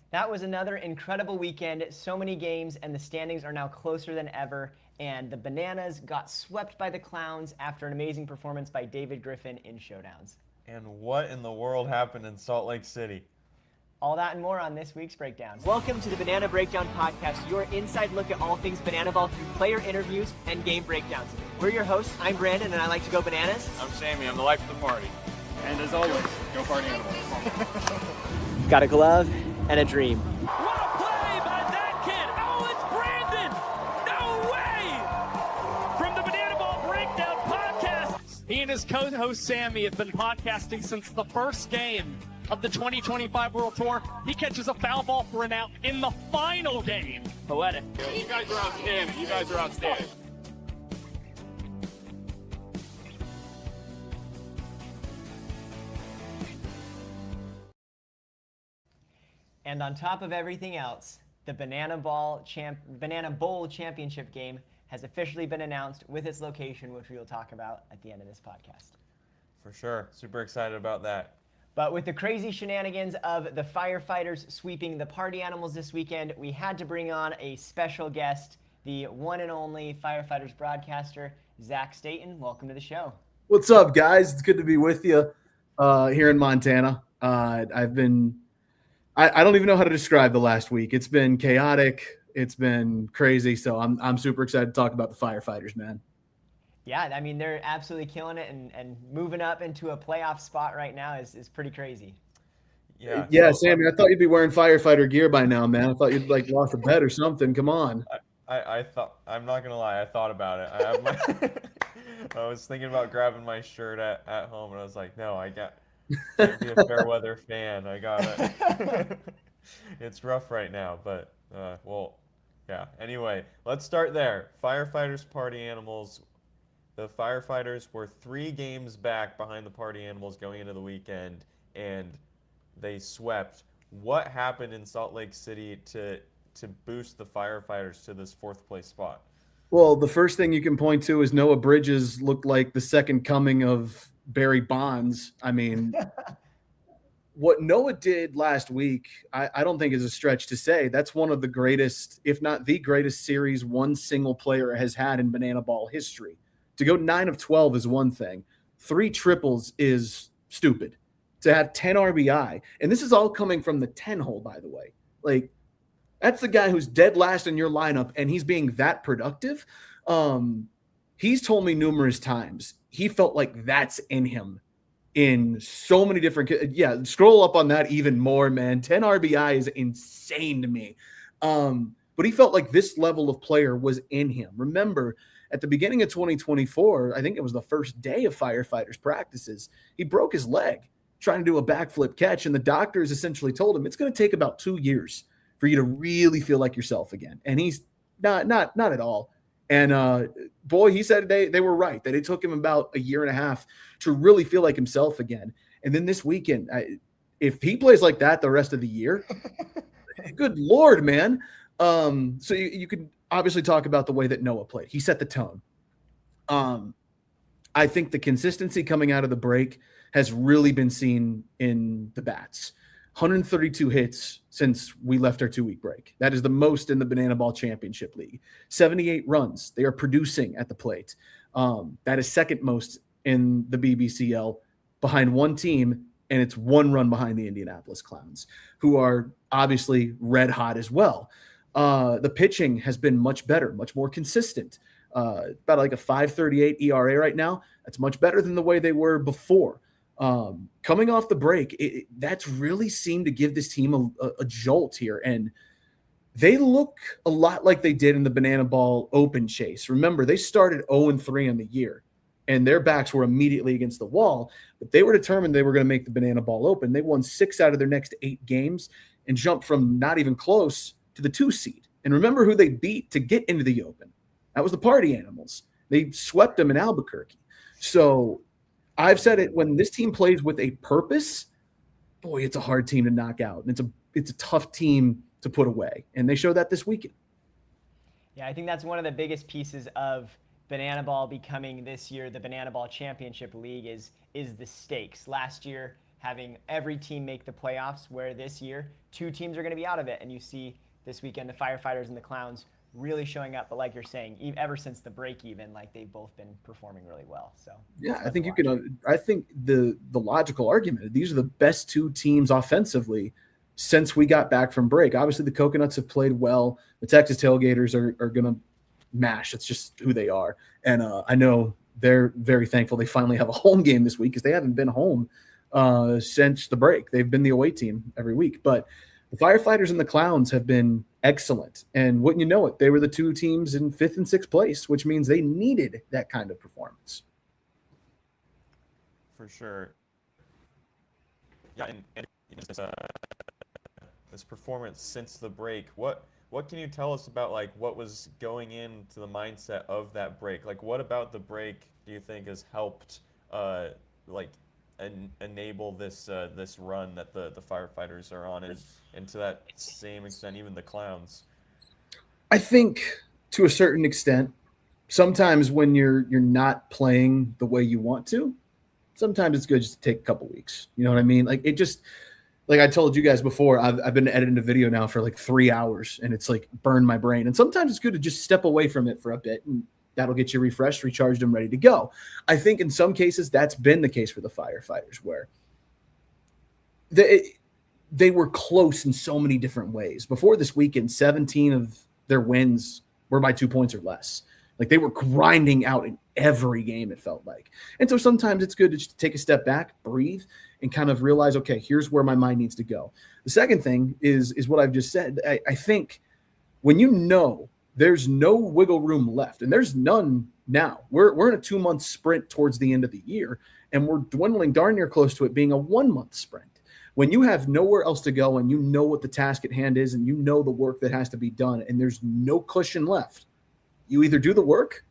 That was another incredible weekend. So many games, and the standings are now closer than ever. And the Bananas got swept by the Clowns after an amazing performance by David Griffin in showdowns. And what in the world happened in Salt Lake City? All that and more on this week's Breakdown. Welcome to the Banana Breakdown Podcast, your inside look at all things Banana Ball through player interviews and game breakdowns. We're your hosts. I'm Brandon, and I like to go bananas. I'm Sammy. I'm the life of the party. And as always, go party animals. Got a glove and a dream. What a play by that kid! Oh, it's Brandon! No way! From the Banana Ball Breakdown Podcast. He and his co-host Sammy have been podcasting since the first game of the 2025 World Tour. He catches a foul ball for an out in the final game. Poetic. You guys are outstanding. You guys are outstanding. And on top of everything else, the Banana Bowl Championship game has officially been announced with its location, which we will talk about at the end of this podcast. For sure. Super excited about that. But with the crazy shenanigans of the Firefighters sweeping the Party Animals this weekend, we had to bring on a special guest, the one and only Firefighters broadcaster, Zach Staton. Welcome to the show. What's up, guys? It's good to be with you here in Montana. I don't even know how to describe the last week. It's been chaotic. It's been crazy. So I'm super excited to talk about the Firefighters, man. Yeah, I mean, they're absolutely killing it, and moving up into a playoff spot right now is pretty crazy. Yeah, Sammy, I thought you'd be wearing firefighter gear by now, man. I thought you'd lost a bet or something. Come on. I thought, I'm not gonna lie, I thought about it. I have my I was thinking about grabbing my shirt at home, and I was like, no, I can't be a fair weather fan. I gotta. It's rough right now, but yeah. Anyway, let's start there. Firefighters, Party Animals. The Firefighters were 3 games back behind the Party Animals going into the weekend, and they swept. What happened in Salt Lake City to boost the Firefighters to this 4th place spot? Well, the first thing you can point to is Noah Bridges looked like the second coming of Barry Bonds. I mean, what Noah did last week, I don't think is a stretch to say. That's one of the greatest, if not the greatest series one single player has had in Banana Ball history. To go 9 of 12 is one thing. 3 triples is stupid. To have 10 RBI, and this is all coming from the 10 hole, by the way. Like, that's the guy who's dead last in your lineup, and he's being that productive. He's told me numerous times he felt like that's in him in so many different. Yeah, scroll up on that even more, man. 10 RBI is insane to me. But he felt like this level of player was in him. Remember, at the beginning of 2024, I think it was the first day of Firefighters practices, he broke his leg trying to do a backflip catch, and the doctors essentially told him it's going to take about 2 years for you to really feel like yourself again. And he's not at all. And boy, he said they were right, that it took him about a year and a half to really feel like himself again. And then this weekend, if he plays like that the rest of the year, good Lord, man. So you could obviously talk about the way that Noah played. He set the tone. I think the consistency coming out of the break has really been seen in the bats. 132 hits since we left our 2-week break. That is the most in the Banana Ball Championship League. 78 runs. They are producing at the plate. That is second most in the BBCL, behind one team, and it's 1 run behind the Indianapolis Clowns, who are obviously red hot as well. The pitching has been much better, much more consistent. About like a 5.38 ERA right now. That's much better than the way they were before. Coming off the break, that's really seemed to give this team a jolt here. And they look a lot like they did in the Banana Ball Open Chase. Remember, they started 0-3 on the year, and their backs were immediately against the wall. But they were determined they were going to make the Banana Ball Open. They won 6 out of their next 8 games and jumped from not even close to the 2 seed. And remember who they beat to get into the Open. That was the Party Animals. They swept them in Albuquerque. So I've said it, when this team plays with a purpose, boy, it's a hard team to knock out. And it's a tough team to put away. And they showed that this weekend. Yeah, I think that's one of the biggest pieces of Banana Ball becoming this year the Banana Ball Championship League is the stakes. Last year, having every team make the playoffs, where this year 2 teams are going to be out of it. And you see this weekend the Firefighters and the Clowns really showing up. But like you're saying, ever since the break, even like they've both been performing really well. So yeah, I think you can. I think the logical argument, these are the best 2 teams offensively since we got back from break. Obviously, the Coconuts have played well. The Texas Tailgaters are going to mash. It's just who they are. And I know they're very thankful they finally have a home game this week because they haven't been home since the break. They've been the away team every week. But the Firefighters and the Clowns have been excellent. And wouldn't you know it, they were the 2 teams in 5th and 6th place, which means they needed that kind of performance. For sure. Yeah, and this performance since the break, what can you tell us about like what was going into the mindset of that break? Like what about the break do you think has helped enable this this run that the Firefighters are on, and to that same extent even the Clowns? I think to a certain extent, sometimes when you're not playing the way you want to, sometimes it's good just to take a couple weeks. You know what I mean? Like it just, like I told you guys before, I've been editing a video now for like 3 hours and it's like burned my brain. And sometimes it's good to just step away from it for a bit, and that'll get you refreshed, recharged, and ready to go. I think in some cases that's been the case for the Firefighters, where they were close in so many different ways. Before this weekend, 17 of their wins were by 2 points or less. Like they were grinding out in every game, it felt like. And so sometimes it's good to just take a step back, breathe, and kind of realize, okay, here's where my mind needs to go. The second thing is what I've just said. I think when you know there's no wiggle room left, and there's none now. We're in a 2-month sprint towards the end of the year, and we're dwindling darn near close to it being a 1-month sprint. When you have nowhere else to go and you know what the task at hand is and you know the work that has to be done and there's no cushion left, you either do the work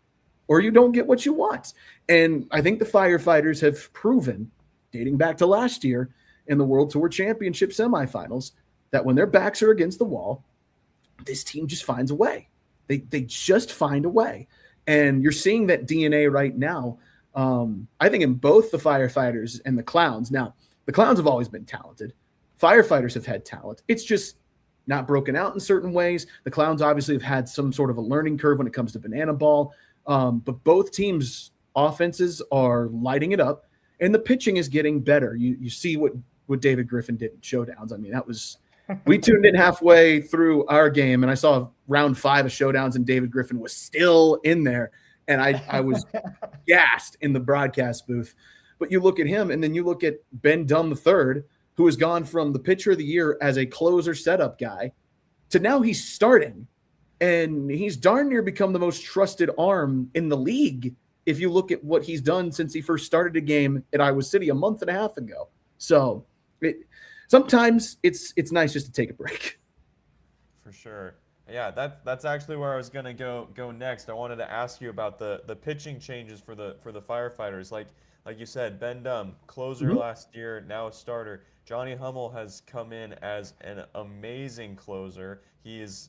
or you don't get what you want. And I think the Firefighters have proven, dating back to last year in the World Tour Championship semifinals, that when their backs are against the wall, this team just finds a way. They just find a way. And you're seeing that DNA right now, I think, in both the Firefighters and the Clowns. Now, the Clowns have always been talented. Firefighters have had talent. It's just not broken out in certain ways. The Clowns obviously have had some sort of a learning curve when it comes to banana ball. But both teams' offenses are lighting it up, and the pitching is getting better. You see what David Griffin did in showdowns. I mean, that was – we tuned in halfway through our game, and I saw round 5 of showdowns, and David Griffin was still in there, and I was gassed in the broadcast booth. But you look at him, and then you look at Ben Dunn III, who has gone from the pitcher of the year as a closer setup guy to now he's starting, and he's darn near become the most trusted arm in the league if you look at what he's done since he first started a game at Iowa City a month and a half ago. So sometimes it's nice just to take a break. For sure. Yeah, that's actually where I was gonna go next. I wanted to ask you about the pitching changes for the Firefighters. Like you said, Ben Dunn, closer last year, now a starter. Johnny Hummel has come in as an amazing closer. He's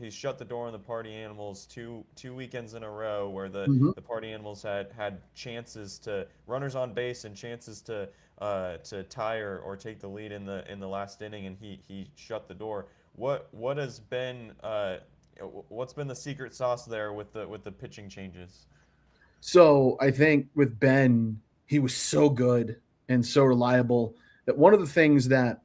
shut the door on the Party Animals two weekends in a row, where the Party Animals had chances to runners on base and chances to tie or take the lead in the last inning, and he shut the door. What has been what's been the secret sauce there with the pitching changes? So I think with Ben, he was so good and so reliable that one of the things that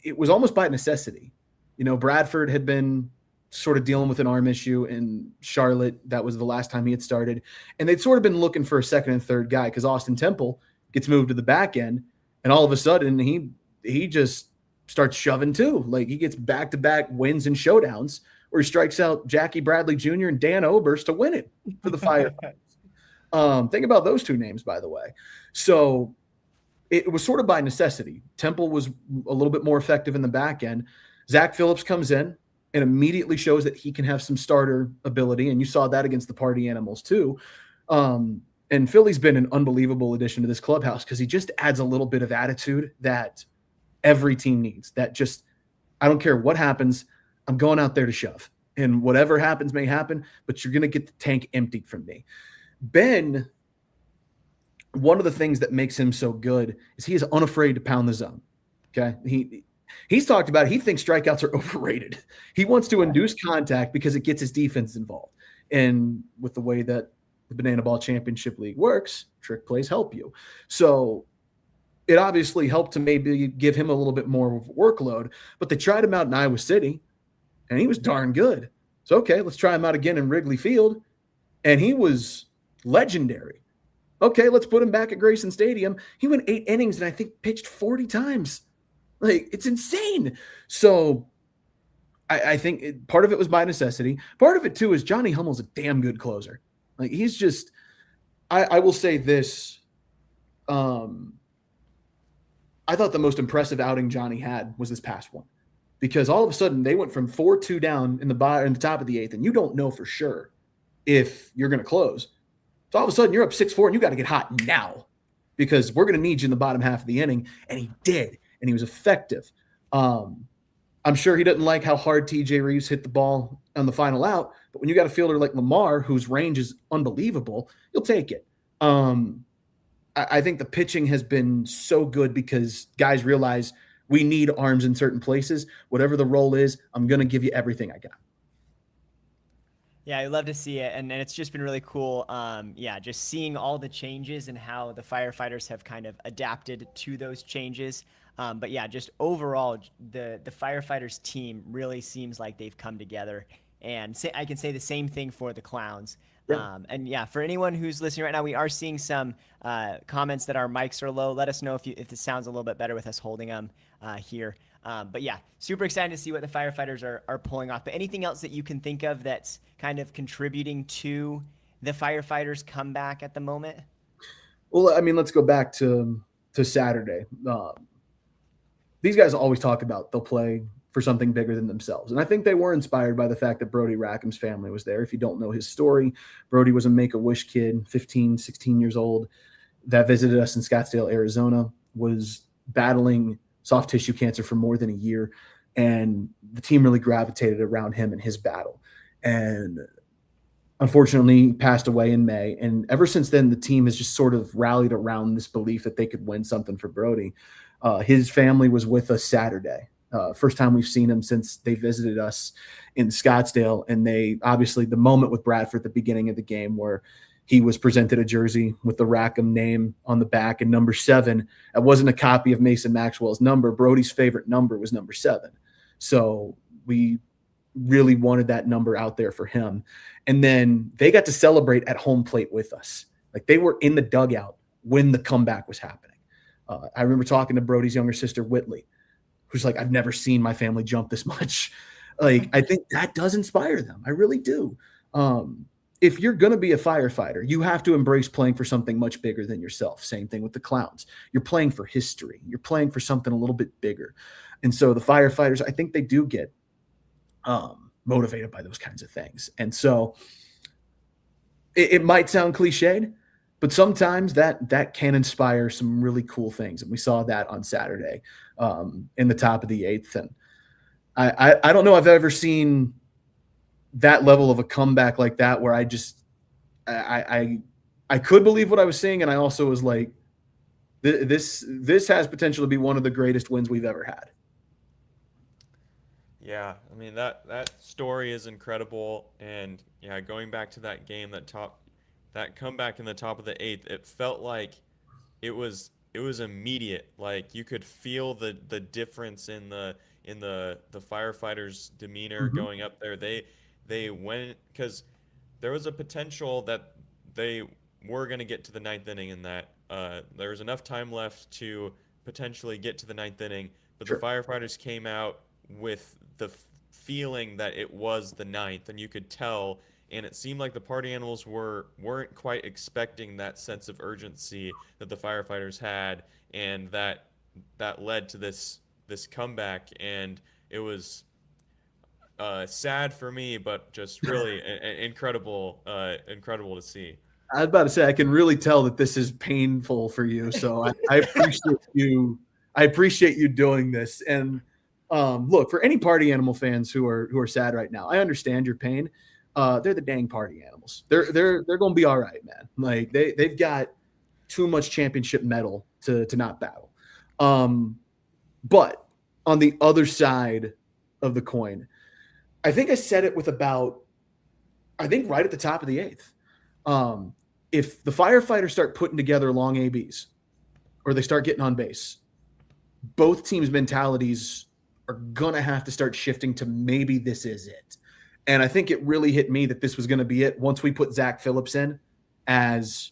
it was almost by necessity. You know, Bradford had been sort of dealing with an arm issue in Charlotte. That was the last time he had started. And they'd sort of been looking for a second and third guy because Austin Temple gets moved to the back end. And all of a sudden he just starts shoving too. Like he gets back-to-back wins and showdowns where he strikes out Jackie Bradley Jr. and Dan Oberst to win it for the Firefighters. Think about those two names, by the way. So it was sort of by necessity. Temple was a little bit more effective in the back end. Zach Phillips comes in and immediately shows that he can have some starter ability, and you saw that against the Party Animals too. And Philly's been an unbelievable addition to this clubhouse because he just adds a little bit of attitude that every team needs. That just, I don't care what happens, I'm going out there to shove. And whatever happens may happen, but you're going to get the tank emptied from me. Ben one of the things that makes him so good is he is unafraid to pound the zone. Okay. He's talked about it. He thinks strikeouts are overrated. He wants to induce contact because it gets his defense involved. And with the way that the Banana Ball Championship League works, trick plays help you. So it obviously helped to maybe give him a little bit more of a workload, but they tried him out in Iowa City, and he was darn good. So, okay, let's try him out again in Wrigley Field, and he was legendary. Okay, let's put him back at Grayson Stadium. He went 8 innings and I think pitched 40 times. Like, it's insane. So I think part of it was by necessity. Part of it, too, is Johnny Hummel's a damn good closer. Like, he's just – I will say this. I thought the most impressive outing Johnny had was this past one, because all of a sudden they went from 4-2 down in the top of the 8th, and you don't know for sure if you're going to close. So all of a sudden you're up 6-4, and you got to get hot now because we're going to need you in the bottom half of the inning. And he did, and he was effective. I'm sure he didn't like how hard TJ Reeves hit the ball on the final out, but when you got a fielder like Lamar, whose range is unbelievable, you'll take it. I think the pitching has been so good because guys realize we need arms in certain places. Whatever the role is, I'm going to give you everything I got. Yeah, I love to see it, and it's just been really cool. Just seeing all the changes and how the Firefighters have kind of adapted to those changes. But yeah, just overall, the Firefighters team really seems like they've come together. And I can say the same thing for the Clowns. Yeah. For anyone who's listening right now, we are seeing some comments that our mics are low. Let us know if it sounds a little bit better with us holding them here. But yeah, super excited to see what the Firefighters are pulling off. But anything else that you can think of that's kind of contributing to the Firefighters' comeback at the moment? Well, I mean, let's go back to Saturday. These guys always talk about they'll play for something bigger than themselves. And I think they were inspired by the fact that Brody Rackham's family was there. If you don't know his story, Brody was a Make-A-Wish kid, 15, 16 years old, that visited us in Scottsdale, Arizona, was battling soft tissue cancer for more than a year. And the team really gravitated around him and his battle. And unfortunately, he passed away in May. And ever since then, the team has just sort of rallied around this belief that they could win something for Brody. His family was with us Saturday. First time we've seen him since they visited us in Scottsdale. And they obviously, the moment with Bradford at the beginning of the game where he was presented a jersey with the Rackham name on the back and number 7. It wasn't a copy of Mason Maxwell's number. Brody's favorite number was number 7. So we really wanted that number out there for him. And then they got to celebrate at home plate with us. Like, they were in the dugout when the comeback was happening. I remember talking to Brody's younger sister, Whitley, who's like, I've never seen my family jump this much. Like, I think that does inspire them. I really do. If you're going to be a firefighter, you have to embrace playing for something much bigger than yourself. Same thing with the Clowns. You're playing for history. You're playing for something a little bit bigger. And so the Firefighters, I think they do get motivated by those kinds of things. And so it might sound cliched, but sometimes that can inspire some really cool things. And we saw that on Saturday in the top of the 8th. And I don't know I've ever seen that level of a comeback like that, where I could believe what I was seeing. And I also was like, this has potential to be one of the greatest wins we've ever had. Yeah, I mean, that story is incredible. And yeah, going back to that game, that comeback in the top of the 8th, it felt like it was immediate. Like, you could feel the difference in the Firefighters' demeanor going up there. They went, because there was a potential that they were going to get to the 9th inning, in that there was enough time left to potentially get to the 9th inning, but Sure. The Firefighters came out with the feeling that it was the 9th, and you could tell. And it seemed like the party animals weren't quite expecting that sense of urgency that the Firefighters had, and that led to this comeback. And it was sad for me, but just really incredible to see. I was about to say, I can really tell that this is painful for you. So I appreciate you. I appreciate you doing this. And look, for any party animal fans who are sad right now, I understand your pain. They're the dang party animals. They're going to be all right, man. Like, they've got too much championship medal to not battle. But on the other side of the coin, I think I said it with right at the top of the 8th. If the Firefighters start putting together long ABs or they start getting on base, both teams' mentalities are going to have to start shifting to maybe this is it. And I think it really hit me that this was going to be it once we put Zach Phillips in as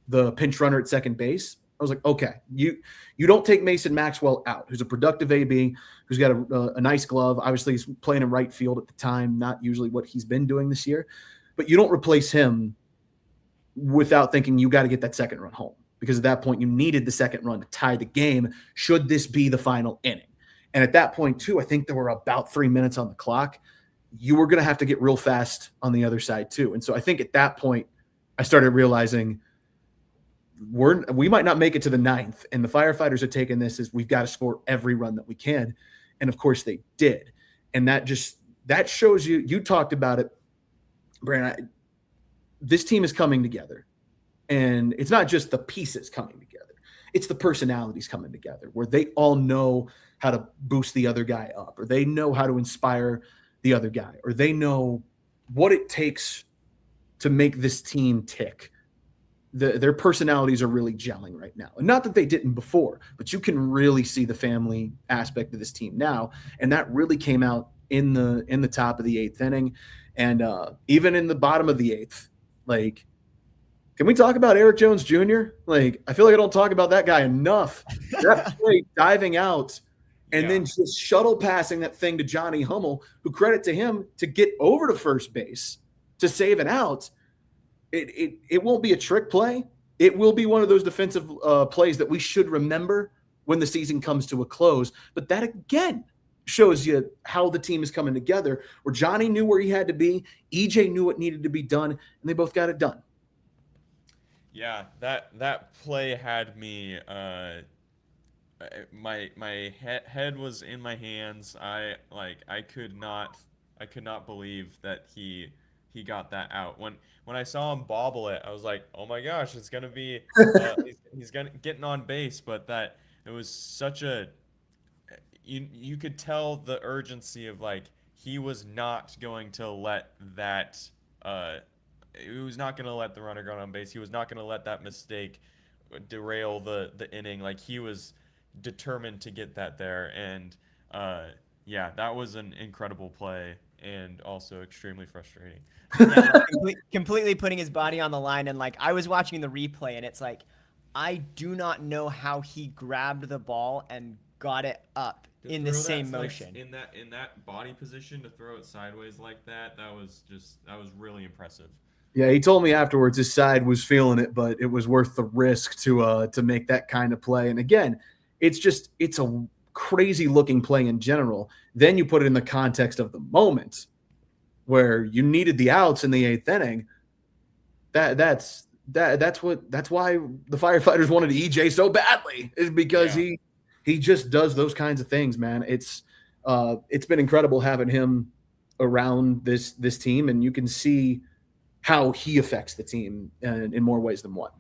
the pinch runner at second base. I was like, okay, you don't take Mason Maxwell out, who's a productive AB, who's got a nice glove. Obviously, he's playing in right field at the time, not usually what he's been doing this year. But you don't replace him without thinking you got to get that second run home, because at that point you needed the second run to tie the game should this be the final inning. And at that point, too, I think there were about 3 minutes on the clock. You were going to have to get real fast on the other side, too. And so I think at that point, I started realizing we might not make it to the 9th. And the Firefighters are taking this as we've got to score every run that we can. And, of course, they did. And that shows you talked about it, Brandon. This team is coming together. And it's not just the pieces coming together. It's the personalities coming together where they all know how to boost the other guy up, or they know how to inspire the other guy, or they know what it takes to make this team tick. Their personalities are really gelling right now. And not that they didn't before, but you can really see the family aspect of this team now. And that really came out in the top of the 8th inning. And even in the bottom of the 8th, like, can we talk about Eric Jones Jr.? Like, I feel like I don't talk about that guy enough. That play diving out and then just shuttle passing that thing to Johnny Hummel, who, credit to him, to get over to first base to save an out. It won't be a trick play. It will be one of those defensive plays that we should remember when the season comes to a close. But that, again, shows you how the team is coming together, where Johnny knew where he had to be, EJ knew what needed to be done, and they both got it done. Yeah, that play had me my head was in my hands. I could not believe that he got that out. When I saw him bobble it, I was like, oh my gosh, it's gonna be he's gonna getting on base. But that it was such a you could tell the urgency of, like, he was not going to let that he was not going to let the runner go on base. He was not going to let that mistake derail the inning. Like, he was determined to get that there. And that was an incredible play and also extremely frustrating. Yeah, completely putting his body on the line. And, like, I was watching the replay, and it's like, I do not know how he grabbed the ball and got it up in the same motion. Like, in that body position, to throw it sideways like that was really impressive. Yeah, he told me afterwards his side was feeling it, but it was worth the risk to make that kind of play. And again, it's a crazy looking play in general. Then you put it in the context of the moment where you needed the outs in the 8th inning. That's why the Firefighters wanted EJ so badly, is because he just does those kinds of things, man. It's been incredible having him around this team, and you can see how he affects the team in more ways than one.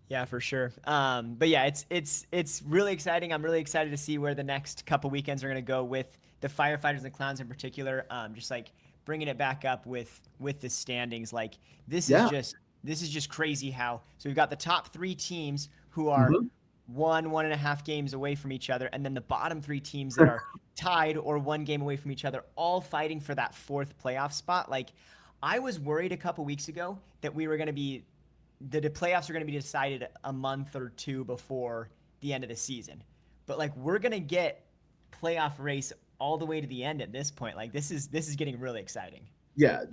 Yeah, for sure. But yeah, it's really exciting. I'm really excited to see where the next couple weekends are going to go with the Firefighters and the Clowns in particular. Just like bringing it back up with the standings. Like, this is just crazy how. So we've got the top 3 teams who are 1.5 games away from each other, and then the bottom 3 teams that are tied or 1 game away from each other, all fighting for that 4th playoff spot. Like, I was worried a couple weeks ago that the playoffs are going to be decided a month or 2 before the end of the season. But, like, we're going to get playoff race all the way to the end at this point. Like, this is getting really exciting. Yeah,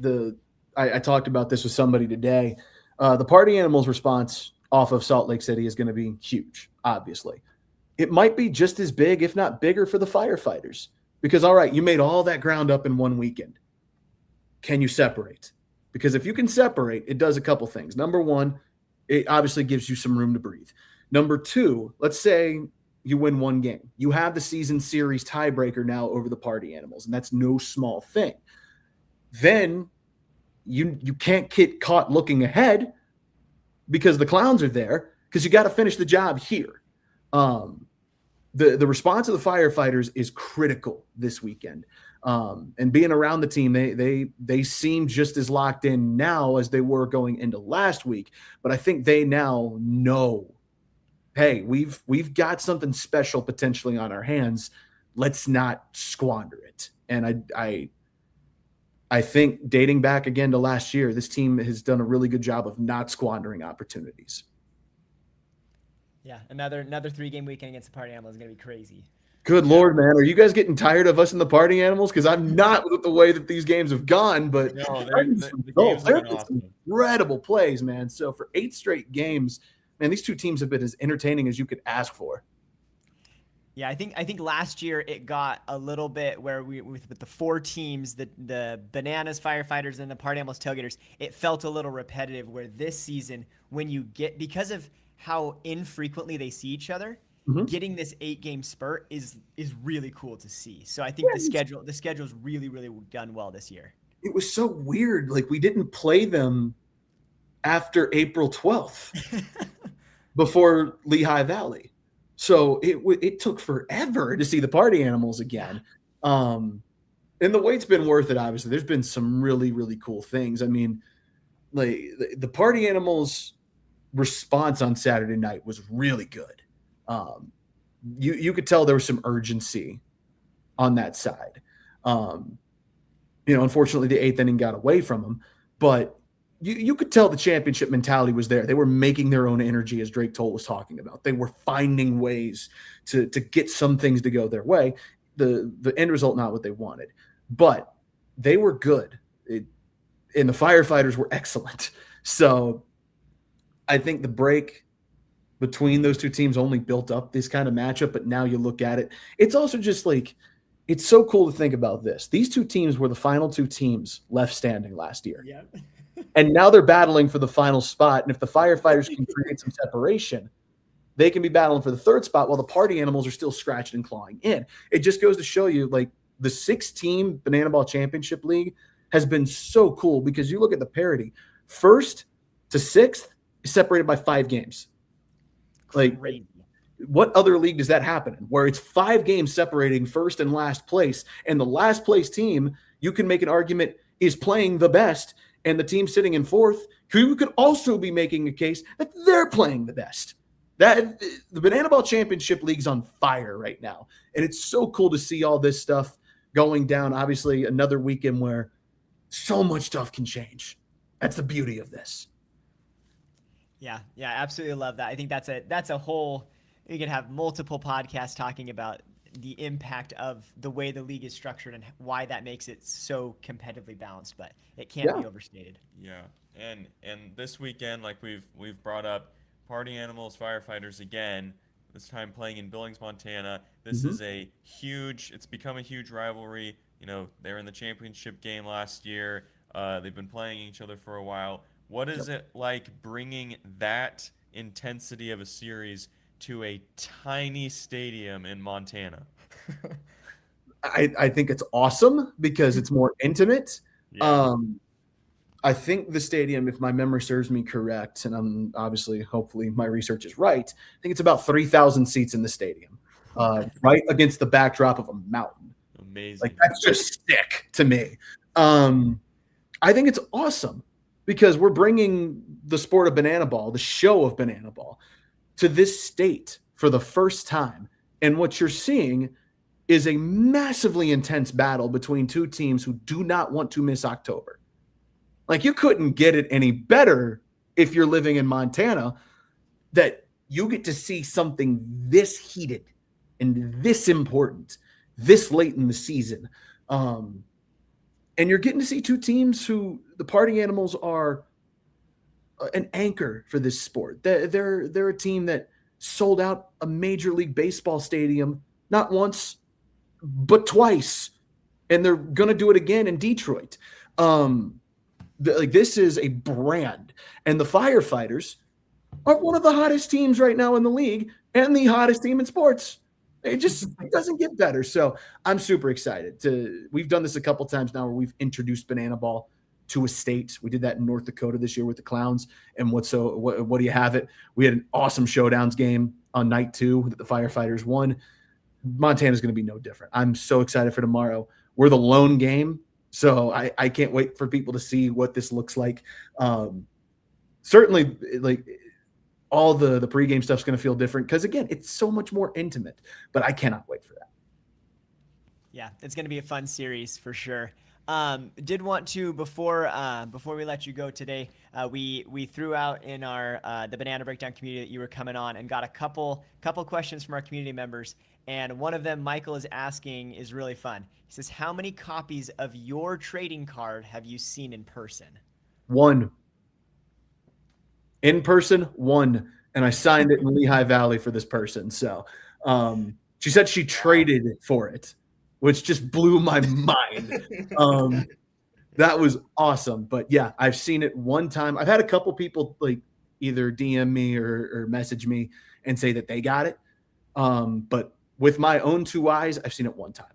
I talked about this with somebody today. The Party Animals response off of Salt Lake City is going to be huge, obviously. It might be just as big, if not bigger, for the Firefighters. Because, all right, you made all that ground up in one weekend. Can you separate? Because if you can separate, it does a couple things. Number one, it obviously gives you some room to breathe. Number 2, let's say you win 1 game. You have the season series tiebreaker now over the Party Animals, and that's no small thing. Then you can't get caught looking ahead. because the clowns are there, because you got to finish the job here. The response of the Firefighters is critical this weekend. And being around the team, they seem just as locked in now as they were going into last week. But I think they now know, hey, we've got something special potentially on our hands. Let's not squander it. And I think dating back again to last year, this team has done a really good job of not squandering opportunities. Yeah, another 3-game weekend against the Party Animals is going to be crazy. Good Lord, man. Are you guys getting tired of us in the Party Animals? Because I'm not with the way that these games have gone, but No, there games have been awesome. incredible plays, man. So for 8 straight games, man, these two teams have been as entertaining as you could ask for. Yeah, I think last year it got a little bit where with the 4 teams, the Bananas, Firefighters, and the Party Animals Tailgaters, it felt a little repetitive. Where this season, when you get, because of how infrequently they see each other, getting this 8-game spurt is really cool to see. So I think the schedule's really done well this year. It was so weird. Like, we didn't play them after April 12th before Lehigh Valley. So it took forever to see the Party Animals again. And the wait's been worth it, obviously. There's been some really cool things. I mean, like the Party Animals response on Saturday night was really good. You could tell there was some urgency on that side. Unfortunately, the 8th inning got away from them, but you could tell the championship mentality was there. They were making their own energy, as Drake Toll was talking about. They were finding ways to get some things to go their way. The end result, not what they wanted, but they were good. And the Firefighters were excellent. So I think the break between those two teams only built up this kind of matchup, but now you look at it, it's also just like, it's so cool to think about this. These two teams were the final 2 teams left standing last year. Yeah. And now they're battling for the final spot. And if the Firefighters can create some separation, they can be battling for the 3rd spot while the Party Animals are still scratching and clawing in. It just goes to show you, like, the 6-team Banana Ball Championship League has been so cool, because you look at the parity. 1st to 6th is separated by 5 games. Like, Crazy. What other league does that happen in, where it's 5 games separating first and last place, and the last place team, you can make an argument, is playing the best, and the team sitting in 4th, who could also be making a case that they're playing the best. That the Banana Ball Championship League's on fire right now, and it's so cool to see all this stuff going down. Obviously, another weekend where so much stuff can change. That's the beauty of this. Yeah, absolutely love that. I think that's a whole. You could have multiple podcasts talking about the impact of the way the league is structured and why that makes it so competitively balanced, but it can't be overstated. Yeah, and this weekend, like we've brought up, Party Animals, Firefighters again. This time playing in Billings, Montana. This is it's become a huge rivalry. They're in the championship game last year. They've been playing each other for a while. What is it like bringing that intensity of a series to a tiny stadium in Montana? I think it's awesome because it's more intimate. Yeah. I think the stadium, if my memory serves me correct, and I'm hopefully my research is right, I think it's about 3,000 seats in the stadium, right against the backdrop of a mountain. Amazing. Like, that's just sick to me. I think it's awesome because we're bringing the sport of banana ball, the show of banana ball, to this state for the first time. And what you're seeing is a massively intense battle between 2 teams who do not want to miss October. Like, you couldn't get it any better if you're living in Montana, that you get to see something this heated and this important this late in the season. And you're getting to see 2 teams who the Party Animals are an anchor for this sport. They're a team that sold out a Major League Baseball stadium not once, but twice. And they're going to do it again in Detroit. This is a brand. And the Firefighters are one of the hottest teams right now in the league and the hottest team in sports. It doesn't get better. So I'm super excited. We've done this a couple times now where we've introduced banana ball to a state. We did that in North Dakota this year with the Clowns. And what do you have it? We had an awesome showdowns game on night 2 that the Firefighters won. Montana's going to be no different. I'm so excited for tomorrow. We're the lone game, so I can't wait for people to see what this looks like. Certainly, like all the pregame stuff's going to feel different because, again, it's so much more intimate. But I cannot wait for that. Yeah, it's going to be a fun series for sure. Did want to before we let you go today, we threw out in our the Banana Breakdown community that you were coming on and got a couple questions from our community members, and one of them Michael is asking is really fun. He says, "How many copies of your trading card have you seen in person?" 1. In person, 1, and I signed it in Lehigh Valley for this person. So she said she traded for it, which just blew my mind. That was awesome. But yeah, I've seen it 1 time. I've had a couple people like either DM me or message me and say that they got it. But with my own 2 eyes, I've seen it 1 time.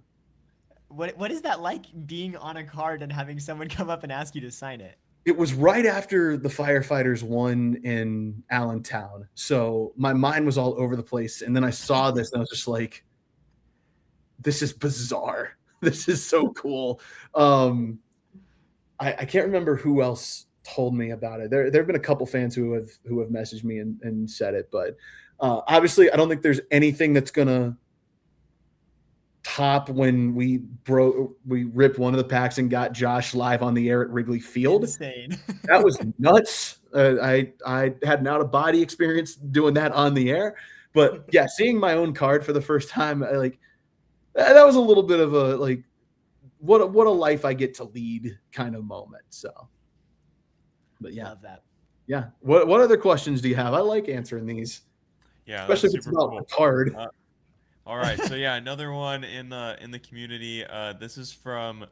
What is that like, being on a card and having someone come up and ask you to sign it? It was right after the Firefighters won in Allentown. So my mind was all over the place. And then I saw this and I was just like, this is bizarre. This is so cool. I can't remember who else told me about it. There have been a couple fans who have messaged me and said it, but obviously I don't think there's anything that's gonna top when we ripped one of the packs and got Josh live on the air at Wrigley Field. Insane. That was nuts. I had an out-of-body experience doing that on the air. But yeah, seeing my own card for the first time, that was a little bit of a like, what a life I get to lead kind of moment. So, but yeah, love that. Yeah. What other questions do you have? I like answering these. Yeah, especially if it's about cool. the card. All right, so yeah, another one in the community. This is from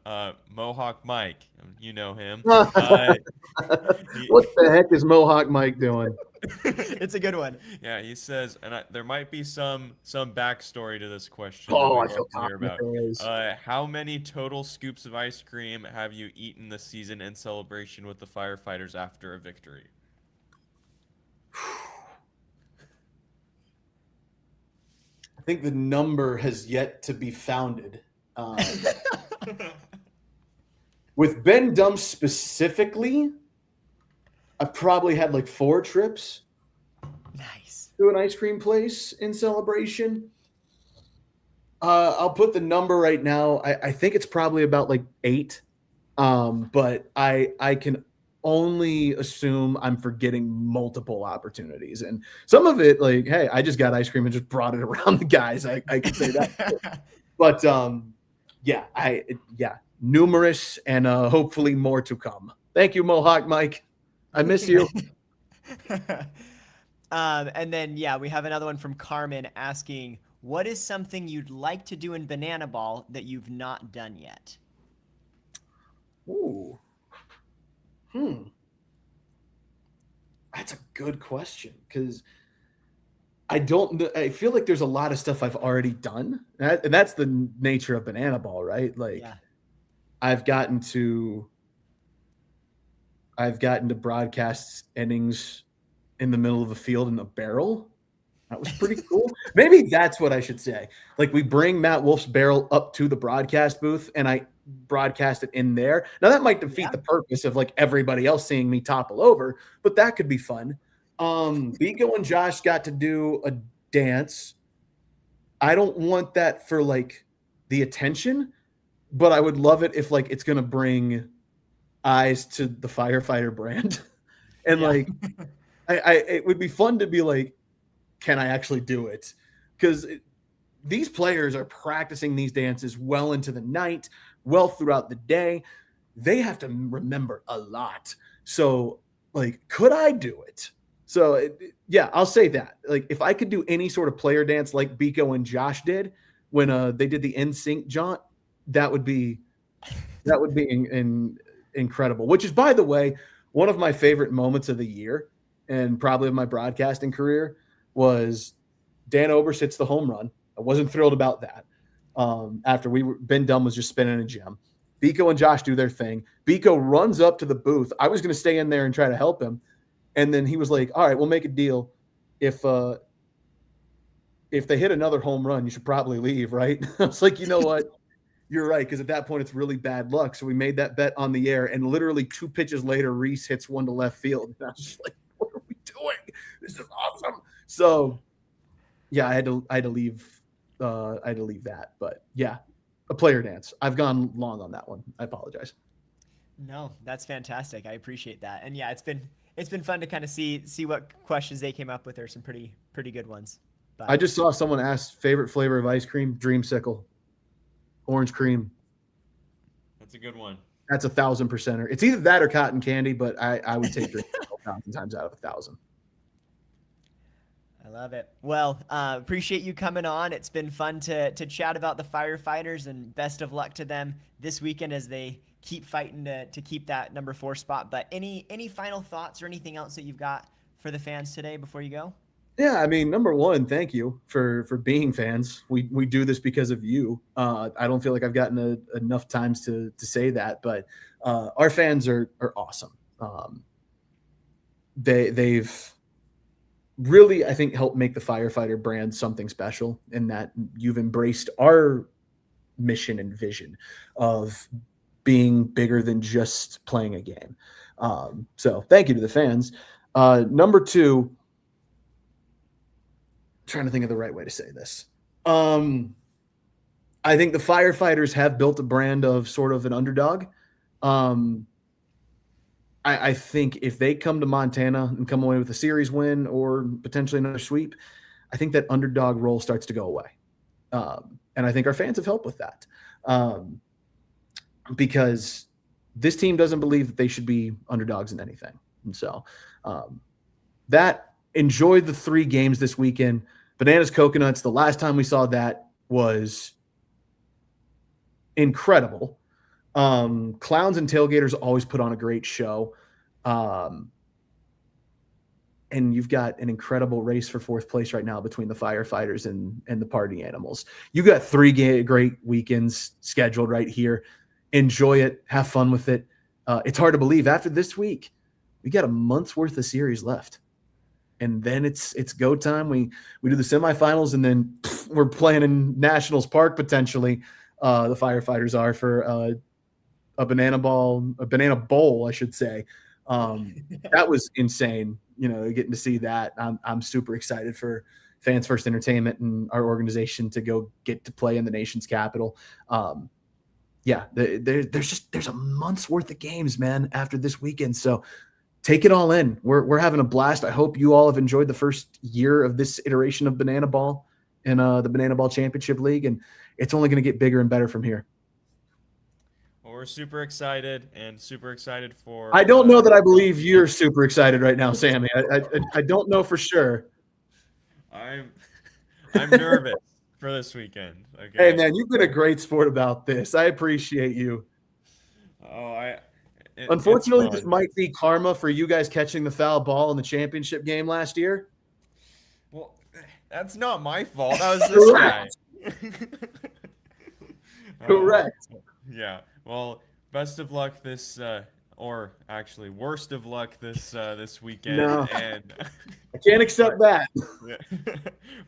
Mohawk Mike. You know him. What the heck is Mohawk Mike doing? It's a good one. Yeah, he says, and there might be some backstory to this question. I that feel we'd love to hear confident there is. how many total scoops of ice cream have you eaten this season in celebration with the Firefighters after a victory? I think the number has yet to be founded. With Ben Dump specifically, I've probably had like 4 trips Nice. to an ice cream place in celebration. I'll put the number right now. I think it's probably about like 8. But I can only assume I'm forgetting multiple opportunities. And some of it, like, hey, I just got ice cream and just brought it around the guys. I can say that. But numerous and hopefully more to come. Thank you, Mohawk Mike. I miss you. And then, we have another one from Carmen asking, what is something you'd like to do in Banana Ball that you've not done yet? Ooh. That's a good question because I feel like there's a lot of stuff I've already done. And that's the nature of Banana Ball, right? Like, I've gotten to broadcast innings in the middle of a field in a barrel. That was pretty cool. Maybe that's what I should say. Like, we bring Matt Wolf's barrel up to the broadcast booth and I broadcast it in there. Now that might defeat the purpose of like everybody else seeing me topple over, but that could be fun. Biko and Josh got to do a dance. I don't want that for like the attention, but I would love it if like it's going to bring eyes to the Firefighter brand. And like, it would be fun to be like, can I actually do it? Because these players are practicing these dances well into the night, well throughout the day. They have to remember a lot. So like, could I do it? So I'll say that. Like, if I could do any sort of player dance like Biko and Josh did when they did the NSYNC jaunt, that would be incredible. Which is, by the way, one of my favorite moments of the year and probably of my broadcasting career was Dan Oberst hits the home run. I wasn't thrilled about that. After Ben Dunn was just spinning a gem. Biko and Josh do their thing. Biko runs up to the booth. I was going to stay in there and try to help him. And then he was like, all right, we'll make a deal. If they hit another home run, you should probably leave, right? I was like, you know what? You're right, because at that point, it's really bad luck. So we made that bet on the air, and literally 2 pitches later, Reese hits one to left field. And I was just like, what are we doing? This is awesome. So, yeah, I had to leave. I had to leave that. But, yeah, a player dance. I've gone long on that one. I apologize. No, that's fantastic. I appreciate that. And, yeah, it's been fun to kind of see what questions they came up with. There's some pretty good ones. But I just saw someone ask favorite flavor of ice cream, Dreamsicle. Orange cream. That's a good one. That's 1,000%. It's either that or cotton candy, but I would take Dreamsicle 1,000 times out of 1,000. I love it. Well, appreciate you coming on. It's been fun to chat about the Firefighters, and best of luck to them this weekend as they keep fighting to keep that number 4 spot. But any final thoughts or anything else that you've got for the fans today before you go? Yeah, I mean, number one, thank you for being fans. We do this because of you. I don't feel like I've gotten enough times to say that, but our fans are awesome. They've really, I think, helped make the Firefighter brand something special, in that you've embraced our mission and vision of being bigger than just playing a game. So thank you to the fans. Number two, trying to think of the right way to say this. I think the Firefighters have built a brand of sort of an underdog. I think if they come to Montana and come away with a series win or potentially another sweep, I think that underdog role starts to go away. And I think our fans have helped with that. Because this team doesn't believe that they should be underdogs in anything. And so enjoy the 3 games this weekend. Bananas Coconuts, the last time we saw that was incredible. Clowns and Tailgaters always put on a great show. And you've got an incredible race for 4th place right now between the Firefighters and the Party Animals. You got 3 great weekends scheduled right here. Enjoy it. Have fun with it. It's hard to believe after this week, we got a month's worth of series left. And then it's go time. We do the semifinals, and then we're playing in Nationals Park potentially. The Firefighters are for a banana bowl, I should say. That was insane. Getting to see that. I'm super excited for Fans First Entertainment and our organization to go get to play in the nation's capital. There's a month's worth of games, man, after this weekend. So take it all in. We're having a blast. I hope you all have enjoyed the first year of this iteration of Banana Ball in the Banana Ball Championship League, and it's only going to get bigger and better from here. Well, we're super excited for. I don't know that I believe you're super excited right now, Sammy. I don't know for sure. I'm nervous for this weekend. Okay. Hey, man, you've been a great sport about this. I appreciate you. Unfortunately, this might be karma for you guys catching the foul ball in the championship game last year. Well, that's not my fault. That was this guy. Correct. Yeah. Well, best of luck this, or actually worst of luck this weekend. No. And I can't accept that.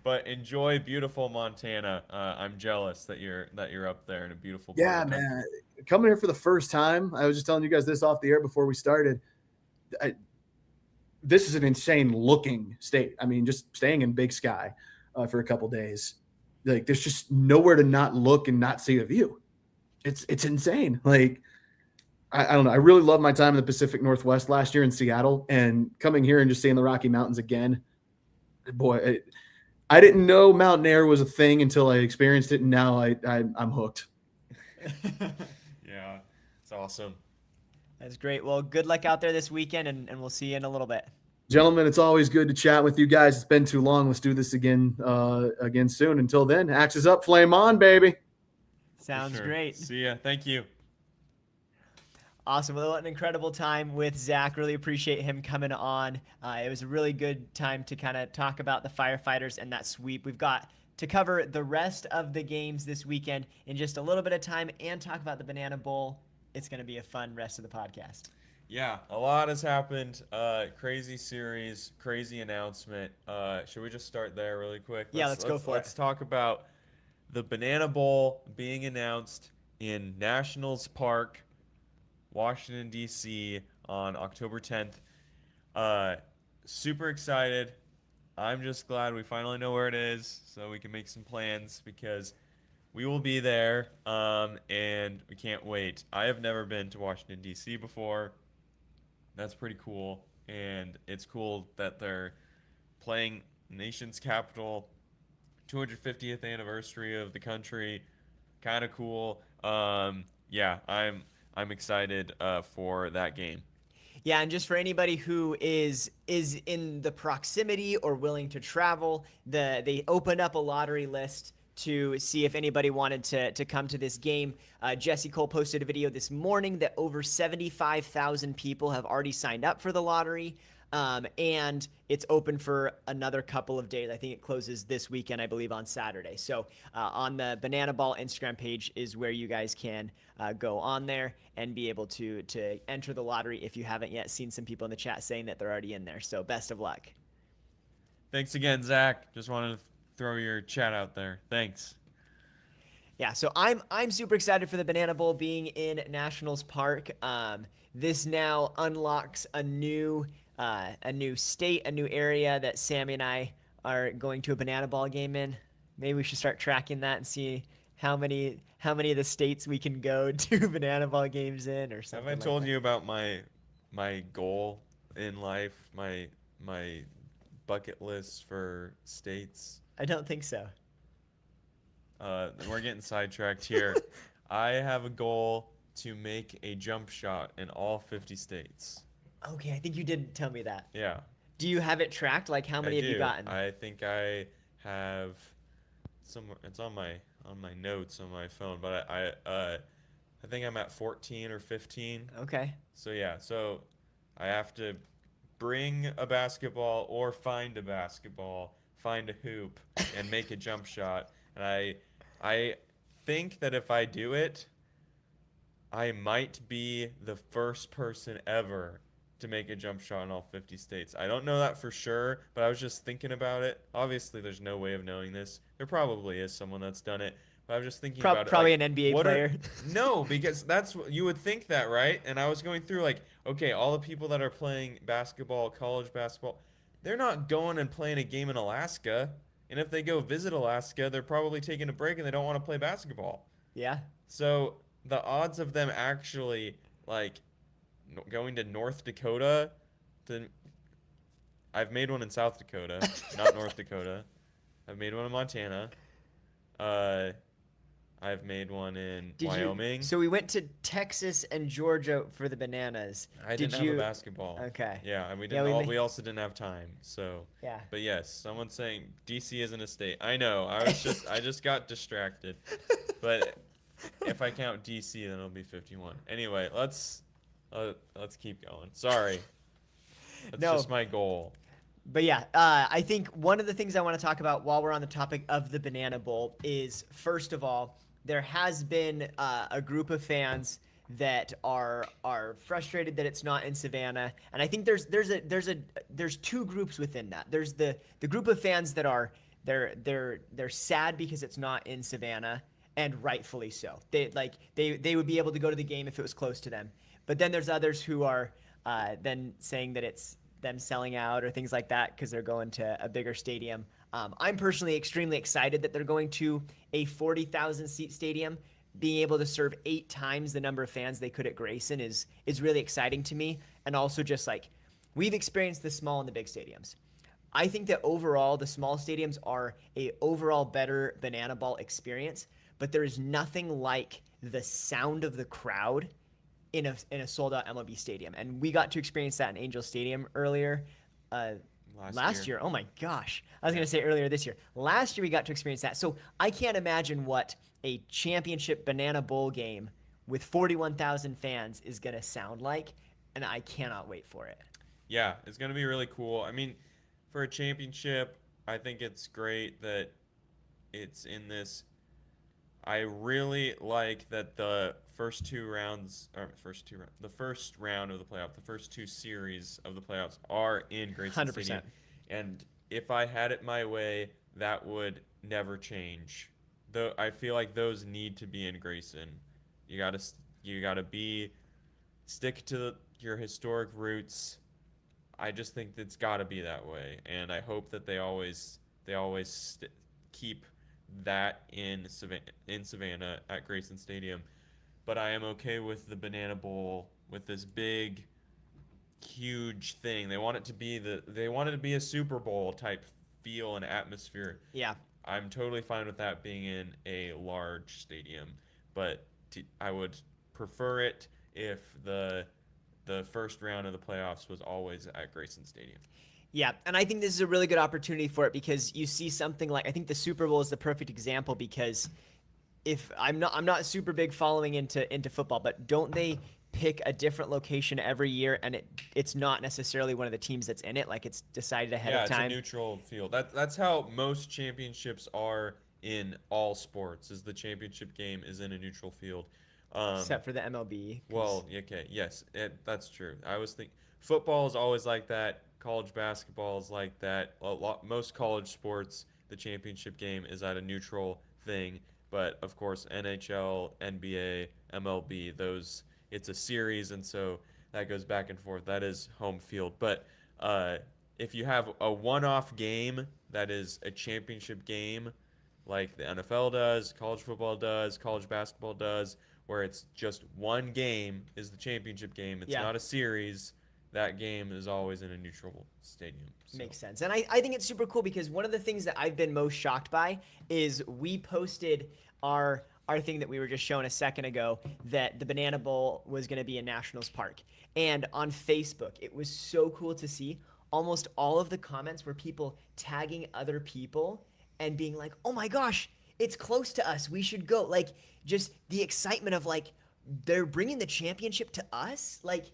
But enjoy beautiful Montana. I'm jealous that you're up there in a beautiful. Yeah, man. Coming here for the first time. I was just telling you guys this off the air before we started. This is an insane looking state. I mean, just staying in Big Sky for a couple days, like there's just nowhere to not look and not see a view. It's insane. Like I don't know. I really loved my time in the Pacific Northwest last year in Seattle, and coming here and just seeing the Rocky Mountains again. Boy, I didn't know mountain air was a thing until I experienced it, and now I'm hooked. Yeah, it's awesome. That's great. Well, good luck out there this weekend, and we'll see you in a little bit. Gentlemen, it's always good to chat with you guys. It's been too long. Let's do this again soon. Until then, axe is up, flame on, baby. Sounds great. See ya. Thank you. Awesome. Well, what an incredible time with Zach. Really appreciate him coming on. It was a really good time to kind of talk about the Firefighters and that sweep. We've got to cover the rest of the games this weekend in just a little bit of time and talk about the Banana Bowl. It's going to be a fun rest of the podcast. Yeah, a lot has happened. Crazy series, crazy announcement. Should we just start there really quick? Yeah, let's go for it. Let's talk about the Banana Bowl being announced in Nationals Park, Washington, D.C. on October 10th. Super excited. I'm just glad we finally know where it is so we can make some plans because we will be there, and we can't wait. I have never been to Washington, D.C. before. That's pretty cool, and it's cool that they're playing nation's capital, 250th anniversary of the country. Kind of cool. Yeah, I'm excited for that game. Yeah, and just for anybody who is in the proximity or willing to travel, they opened up a lottery list to see if anybody wanted to come to this game. Jesse Cole posted a video this morning that over 75,000 people have already signed up for the lottery, and it's open for another couple of days. I think it closes this weekend, I believe, on Saturday. So on the Banana Ball Instagram page is where you guys can go on there and be able to enter the lottery if you haven't yet. Seen some people in the chat saying that they're already in there. So best of luck. Thanks again, Zach. Just wanted to throw your chat out there. Thanks. Yeah, so I'm super excited for the Banana Bowl being in Nationals Park. This now unlocks a new state, a new area that Sammy and I are going to a Banana Ball game in. Maybe we should start tracking that and see how many of the states we can go to Banana Ball games in or something. Have I told you about my goal in life, my bucket list for states? I don't think so. We're getting sidetracked here. I have a goal to make a jump shot in all 50 states. Okay, I think you did tell me that. Yeah. Do you have it tracked? Like, how many have you gotten? I think I have somewhere. It's on my notes on my phone, but I think I'm at 14 or 15. Okay. So yeah, so I have to bring a basketball or find a basketball, find a hoop, and make a jump shot. And I think that if I do it, I might be the first person ever to make a jump shot in all 50 states. I don't know that for sure, but I was just thinking about it. Obviously, there's no way of knowing this. There probably is someone that's done it, but I was just thinking about it. Probably like, an NBA player. No, because that's what you would think that, right? And I was going through like, okay, all the people that are playing basketball, college basketball, they're not going and playing a game in Alaska. And if they go visit Alaska, they're probably taking a break and they don't want to play basketball. Yeah. So the odds of them actually like going to North Dakota I've made one in South Dakota, not North Dakota. I've made one in Montana. I've made one in Wyoming. So we went to Texas and Georgia for the bananas. I didn't have a basketball. Okay. Yeah, and we didn't. We also didn't have time. So. Yeah. But yes, someone's saying DC isn't a state. I know. I just got distracted. But if I count DC, then it'll be 51. Anyway, let's keep going. Sorry. That's just my goal. But yeah, I think one of the things I want to talk about while we're on the topic of the Banana Bowl is, first of all, there has been a group of fans that are frustrated that it's not in Savannah, and I think there's two groups within that. There's the group of fans that are they're sad because it's not in Savannah, and rightfully so. They would be able to go to the game if it was close to them. But then there's others who are then saying that it's them selling out or things like that because they're going to a bigger stadium. I'm personally extremely excited that they're going to a 40,000 seat stadium. Being able to serve 8 times the number of fans they could at Grayson is really exciting to me. And also just like, we've experienced the small and the big stadiums. I think that overall the small stadiums are a overall better Banana Ball experience, but there is nothing like the sound of the crowd in a sold out MLB stadium. And we got to experience that in Angel Stadium earlier. Last year. Oh my gosh. I was going to say earlier this year. Last year we got to experience that. So I can't imagine what a championship Banana Bowl game with 41,000 fans is going to sound like, and I cannot wait for it. Yeah, it's going to be really cool. I mean, for a championship, I think it's great that it's in this. I really like that the first two rounds, or the first round of the playoff, the first two series of the playoffs are in Grayson 100%. Stadium. And if I had it my way, that would never change. Though I feel like those need to be in Grayson. You gotta stick to your historic roots. I just think it's got to be that way, and I hope that they always keep that in Savannah at Grayson Stadium. But I am okay with the Banana Bowl with this big, huge thing. They want it to be a Super Bowl type feel and atmosphere. Yeah. I'm totally fine with that being in a large stadium, but I would prefer it if the first round of the playoffs was always at Grayson Stadium. Yeah, and I think this is a really good opportunity for it because you see something like, I think the Super Bowl is the perfect example because if I'm not super big following into football, but don't they pick a different location every year and it's not necessarily one of the teams that's in it, like it's decided ahead Yeah, of time. it's a neutral field. That's how most championships are in all sports. Is the championship game is in a neutral field. Except for the MLB. Well, okay, yes, that's true. I was thinking football is always like that. College basketball is like that. Most college sports, the championship game is at a neutral thing. But of course, NHL, NBA, MLB, it's a series, and so that goes back and forth. That is home field. But if you have a one-off game that is a championship game, like the NFL does, college football does, college basketball does, where it's just one game is the championship game. It's not a series. That game is always in a neutral stadium. So. Makes sense. And I think it's super cool because one of the things that I've been most shocked by is we posted our thing that we were just showing a second ago that the Banana Bowl was going to be in Nationals Park. And on Facebook, it was so cool to see almost all of the comments were people tagging other people and being like, oh my gosh, it's close to us. We should go. Like, just the excitement of like, they're bringing the championship to us. Like,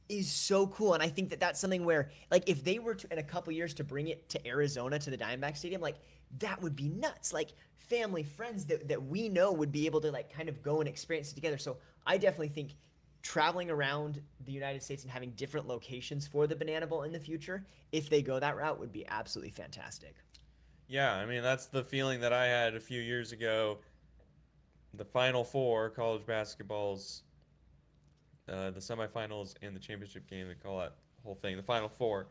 is so cool. And I think that that's something where, like, if they were to, in a couple years to bring it to Arizona, to the Diamondback Stadium, like, that would be nuts. Like, family, friends that we know would be able to, like, kind of go and experience it together. So I definitely think traveling around the United States and having different locations for the Banana Bowl in the future, if they go that route, would be absolutely fantastic. Yeah, I mean, that's the feeling that I had a few years ago. The Final Four, college basketball's the semifinals and the championship game, they call that whole thing the Final Four.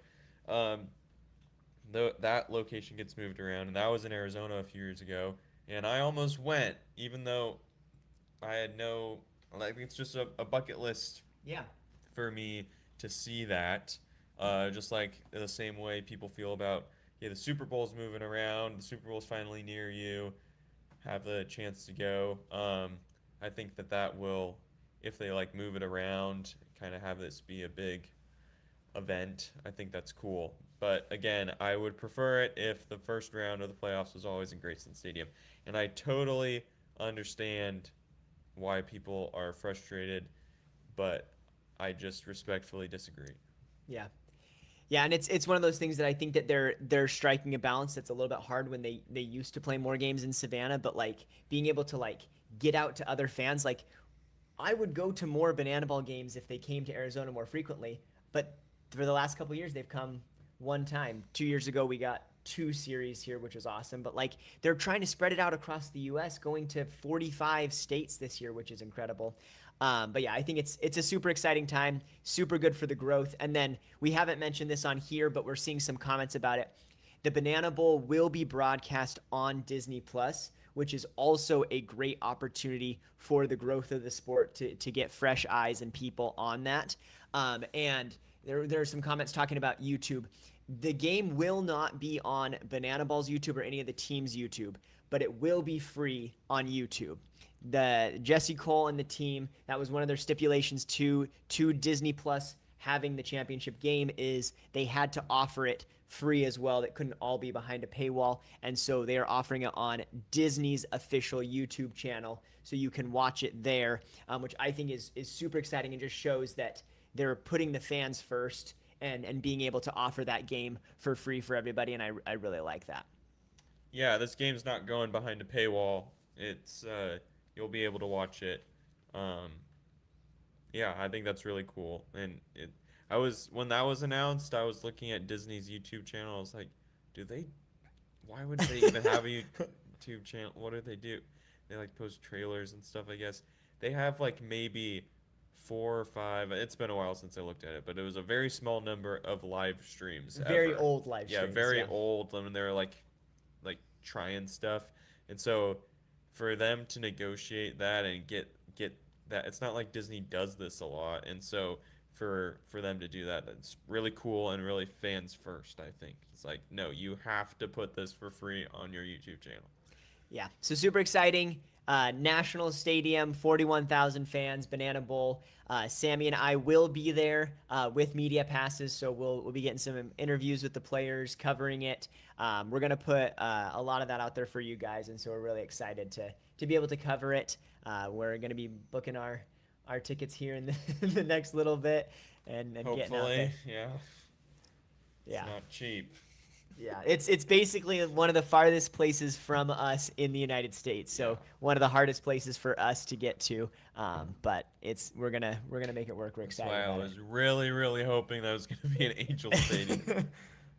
That location gets moved around, and that was in Arizona a few years ago. And I almost went, even though I had no, like, it's just a bucket list for me to see that. Just like the same way people feel about, the Super Bowl's moving around, the Super Bowl's finally near you, have the chance to go. I think that will, if they like move it around, kind of have this be a big event, I think that's cool. But again, I would prefer it if the first round of the playoffs was always in Grayson Stadium. And I totally understand why people are frustrated, but I just respectfully disagree. Yeah. Yeah, and it's one of those things that I think that they're striking a balance that's a little bit hard when they used to play more games in Savannah, but like being able to like get out to other fans, like I would go to more Banana Ball games if they came to Arizona more frequently, but for the last couple of years they've come one time. 2 years ago we got 2 series here, which was awesome, but like they're trying to spread it out across the US, going to 45 states this year, which is incredible. But yeah, I think it's a super exciting time, super good for the growth. And then we haven't mentioned this on here, but we're seeing some comments about it. The Banana Bowl will be broadcast on Disney Plus, which is also a great opportunity for the growth of the sport to get fresh eyes and people on that. And there are some comments talking about YouTube. The game will not be on Banana Ball's YouTube or any of the team's YouTube, but it will be free on YouTube. The Jesse Cole and the team, that was one of their stipulations to Disney Plus having the championship game, is they had to offer it free as well. That couldn't all be behind a paywall, and so they are offering it on Disney's official YouTube channel, so you can watch it there, which I think is super exciting and just shows that they're putting the fans first and being able to offer that game for free for everybody, and I really like that. Yeah, this game's not going behind a paywall. It's you'll be able to watch it. Um, yeah, I think that's really cool. And I was when that was announced, I was looking at Disney's YouTube channel. I was like, do they? Why would they even have a YouTube channel? What do they do? They like post trailers and stuff, I guess. They have like maybe 4 or 5. It's been a while since I looked at it, but it was a very small number of live streams Very ever. old live Yeah, streams. very old. I mean, they were like trying stuff, and so for them to negotiate that and get that, it's not like Disney does this a lot, and so for them to do that, it's really cool and really fans first. I think it's like, no, you have to put this for free on your YouTube channel. Yeah, so super exciting. National Stadium, 41,000 fans, Banana Bowl. Sammy and I will be there with media passes, so we'll be getting some interviews with the players, covering it. We're gonna put a lot of that out there for you guys, and so we're really excited to be able to cover it. We're gonna be booking our tickets here in the next little bit, and getting out Hopefully, there. yeah. Yeah. It's not cheap. Yeah, it's basically one of the farthest places from us in the United States. So one of the hardest places for us to get to. But we're gonna make it work. We're That's excited. why I about was really, really hoping that was gonna be an Angel Stadium.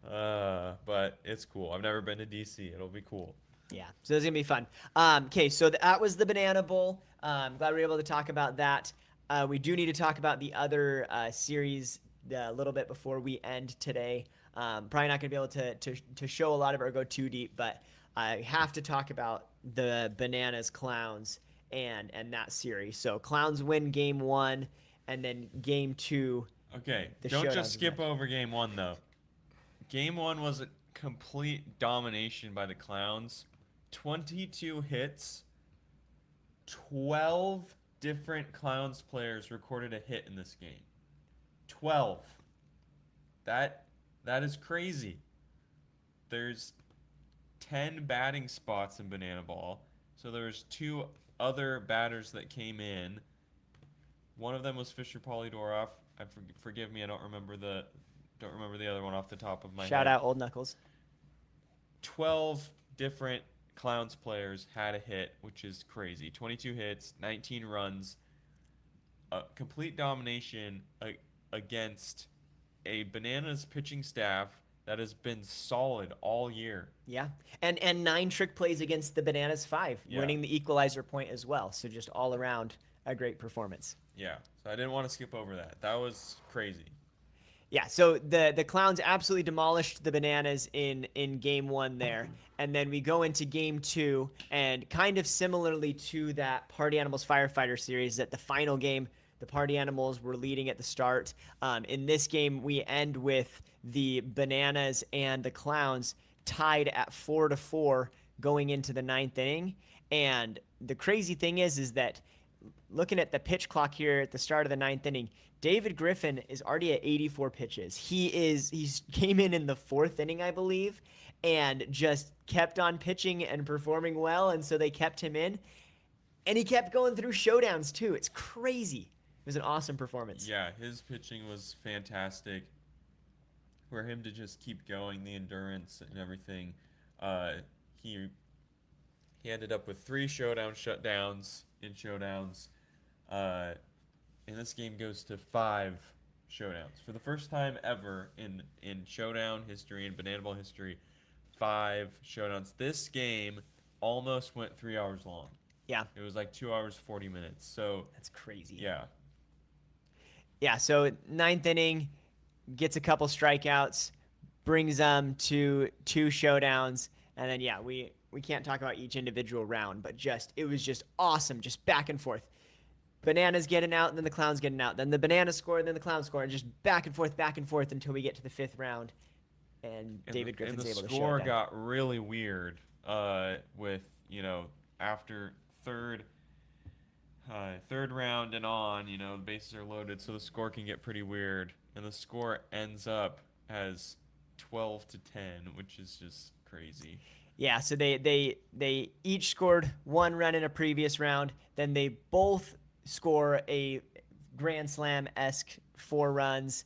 But it's cool. I've never been to DC. It'll be cool. Yeah, so it's gonna be fun. Okay, so that was the Banana Bowl. I'm glad we were able to talk about that. We do need to talk about the other series a little bit before we end today. Probably not going to be able to show a lot of it or go too deep, but I have to talk about the Bananas Clowns and that series. So Clowns win game 1, and then game 2. Okay, The don't showdowns just skip match. over game 1 though. Game 1 was a complete domination by the Clowns. 22 hits. 12 different Clowns players recorded a hit in this game. 12. That is crazy. There's 10 batting spots in Banana Ball. So there's 2 other batters that came in. One of them was Fisher Polydorov. Forgive me, I don't remember the other one off the top of my head. Shout out Old Knuckles. 12 different Clowns players had a hit, which is crazy. 22 hits, 19 runs. Complete domination against a Bananas pitching staff that has been solid all year. Yeah, and 9 trick plays against the Bananas 5, winning the equalizer point as well. So just all around a great performance. Yeah, so I didn't want to skip over that. That was crazy. Yeah, so the Clowns absolutely demolished the Bananas in game 1 there. And then we go into game 2, and kind of similarly to that Party Animals Firefighter series, that the final game, the Party Animals were leading at the start. In this game, we end with the Bananas and the Clowns tied at 4-4 going into the 9th inning. And the crazy thing is that looking at the pitch clock here at the start of the 9th inning, David Griffin is already at 84 pitches. He's came in the 4th inning, I believe, and just kept on pitching and performing well, and so they kept him in. And he kept going through showdowns too. It's crazy. It was an awesome performance. Yeah, his pitching was fantastic. For him to just keep going, the endurance and everything, he ended up with 3 shutdowns in showdowns. And this game goes to 5 showdowns. For the first time ever in showdown history, in Banana Ball history, 5 showdowns. This game almost went 3 hours long. Yeah. It was like 2 hours, 40 minutes. So That's crazy. yeah. Yeah, so 9th inning, gets a couple strikeouts, brings them to 2 showdowns, and then, yeah, we can't talk about each individual round, but it was just awesome, just back and forth. Bananas getting out, and then the Clowns getting out. Then the Bananas score, and then the Clowns score, and just back and forth until we get to the 5th round, and David Griffin's able to show the score it. got really weird with, after third round and on, the bases are loaded, so the score can get pretty weird. And the score ends up as 12-10, which is just crazy. Yeah, so they each scored 1 run in a previous round. Then they both score a Grand Slam-esque 4 runs.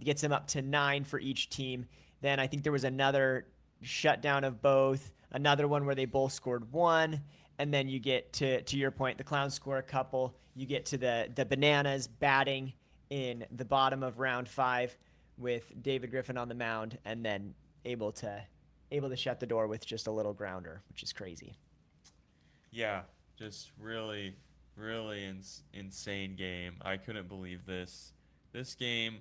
Gets them up to 9 for each team. Then I think there was another shutdown of both. another one where they both scored one, and then you get to your point, the Clowns score a couple. You get to the Bananas batting in the bottom of round 5 with David Griffin on the mound, and then able to shut the door with just a little grounder, which is crazy. Yeah, just really, really insane game. I couldn't believe this. This game,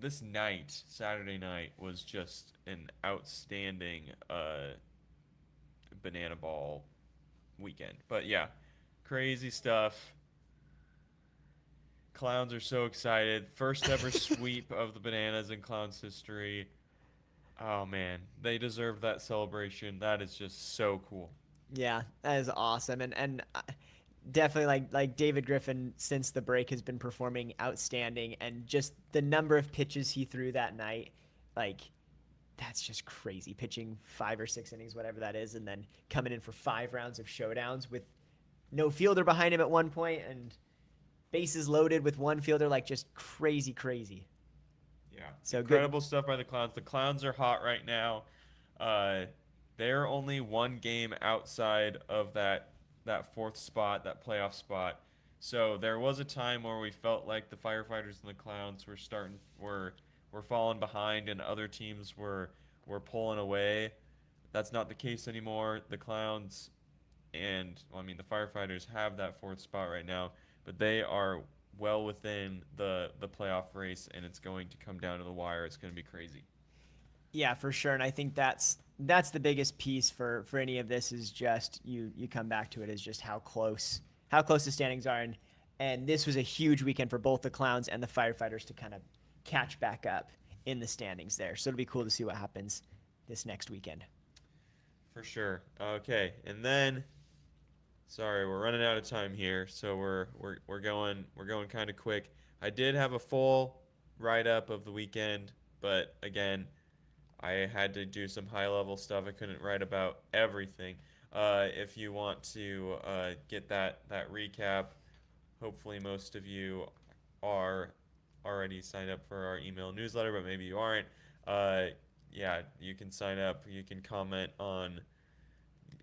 this night, Saturday night, was just an outstanding banana ball weekend. But yeah, crazy stuff. Clowns are so excited. First ever sweep of the Bananas in Clowns history. Oh man, they deserve that celebration. That is just so cool. Yeah, that is awesome, and definitely like David Griffin since the break has been performing outstanding, and just the number of pitches he threw that night, like that's just crazy. Pitching 5 or 6 innings, whatever that is, and then coming in for 5 rounds of showdowns with no fielder behind him at one point and bases loaded with one fielder, like just crazy. Yeah. So incredible stuff by the Clowns. The Clowns are hot right now. They're only one game outside of that 4th spot, that playoff spot. So there was a time where we felt like the Firefighters and the Clowns were falling behind and other teams were pulling away. That's not the case anymore. The Clowns and the Firefighters have that 4th spot right now, but they are well within the playoff race, and it's going to come down to the wire. It's going to be crazy. Yeah, for sure. And I think that's the biggest piece for any of this is just you come back to it is just how close the standings are, and this was a huge weekend for both the Clowns and the Firefighters to kind of catch back up in the standings there. So it'll be cool to see what happens this next weekend. For sure. Okay, and then sorry, we're running out of time here, so we're going kind of quick. I did have a full write-up of the weekend, but again, I had to do some high-level stuff. I couldn't write about everything. If you want to get that recap, hopefully most of you are already signed up for our email newsletter, but maybe you aren't. Yeah, you can sign up. You can comment on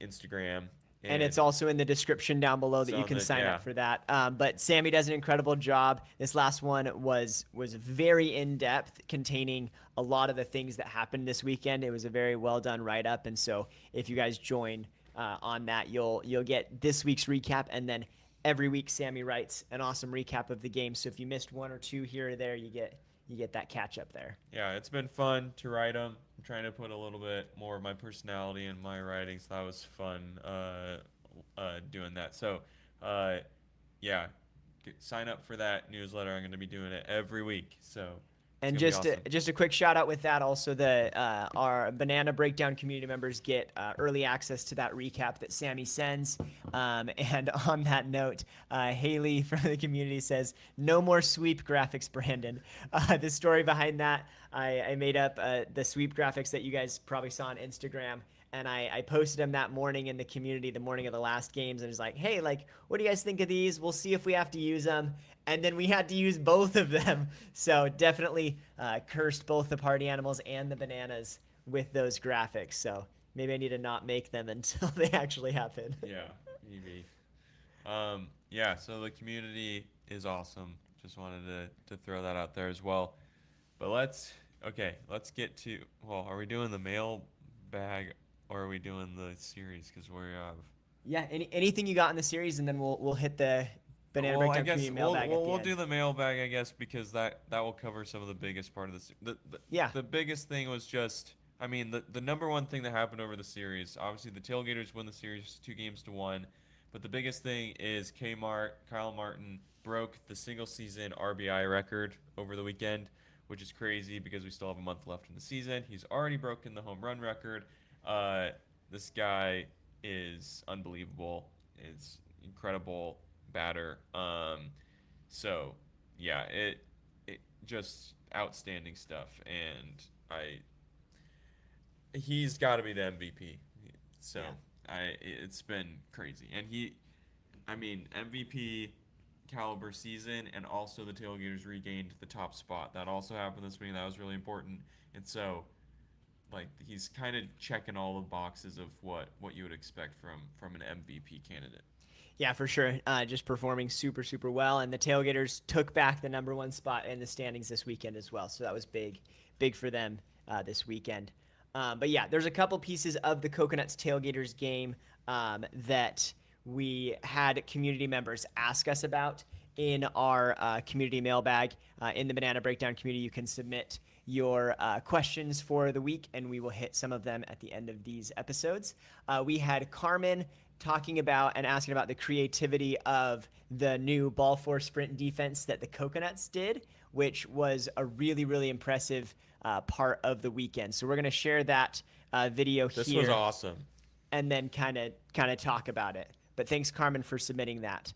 Instagram. And it's also in the description down below that you can sign up for that. But Sammy does an incredible job. This last one was very in-depth, containing a lot of the things that happened this weekend. It was a very well-done write-up. And so if you guys join on that, you'll get this week's recap. And then every week, Sammy writes an awesome recap of the game. So if you missed one or two here or there, you get that catch-up there. Yeah, it's been fun to write them. I'm trying to put a little bit more of my personality in my writing, so that was fun doing that. So, yeah, sign up for that newsletter. I'm going to be doing it every week. So, and just a quick shout out with that. Also, our Banana Breakdown community members get early access to that recap that Sammy sends. And on that note, Haley from the community says, "No more sweep graphics, Brandon." The story behind that, I made up the sweep graphics that you guys probably saw on Instagram. And I posted them that morning in the community, the morning of the last games, and was like, "Hey, like, what do you guys think of these? We'll see if we have to use them." And then we had to use both of them. So definitely cursed both the party animals and the bananas with those graphics. So maybe I need to not make them until they actually happen. Yeah, maybe. Yeah, so the community is awesome. Just wanted to throw that out there as well. But let's get to, well, are we doing the mailbag? Or are we doing the series? Because we're yeah. Anything you got in the series, and then we'll hit the Banana Breakdown community mailbag. We'll do the mailbag, I guess, because that will cover some of the biggest part of this. The biggest thing was just, I mean, the number one thing that happened over the series. Obviously, the Tailgaters win the series 2-1, but the biggest thing is Kyle Martin broke the single season RBI record over the weekend, which is crazy because we still have a month left in the season. He's already broken the home run record. This guy is unbelievable. It's incredible batter. So yeah, it just outstanding stuff, and he's got to be the MVP. So yeah. It's been crazy, and MVP caliber season, and also the Tailgaters regained the top spot. That also happened this week. That was really important, and so like he's kind of checking all the boxes of what you would expect from an MVP candidate. Yeah, for sure. Just performing super, super well. And the Tailgaters took back the number 1 spot in the standings this weekend as well. So that was big for them this weekend. But yeah, there's a couple pieces of the Coconuts Tailgaters game that we had community members ask us about in our community mailbag. In the Banana Breakdown community, you can submit your questions for the week, and we will hit some of them at the end of these episodes. We had Carmen talking about and asking about the creativity of the new ball four sprint defense that the Coconuts did, which was a really, really impressive part of the weekend. So we're going to share that video here. This was awesome. And then kind of talk about it. But thanks, Carmen, for submitting that.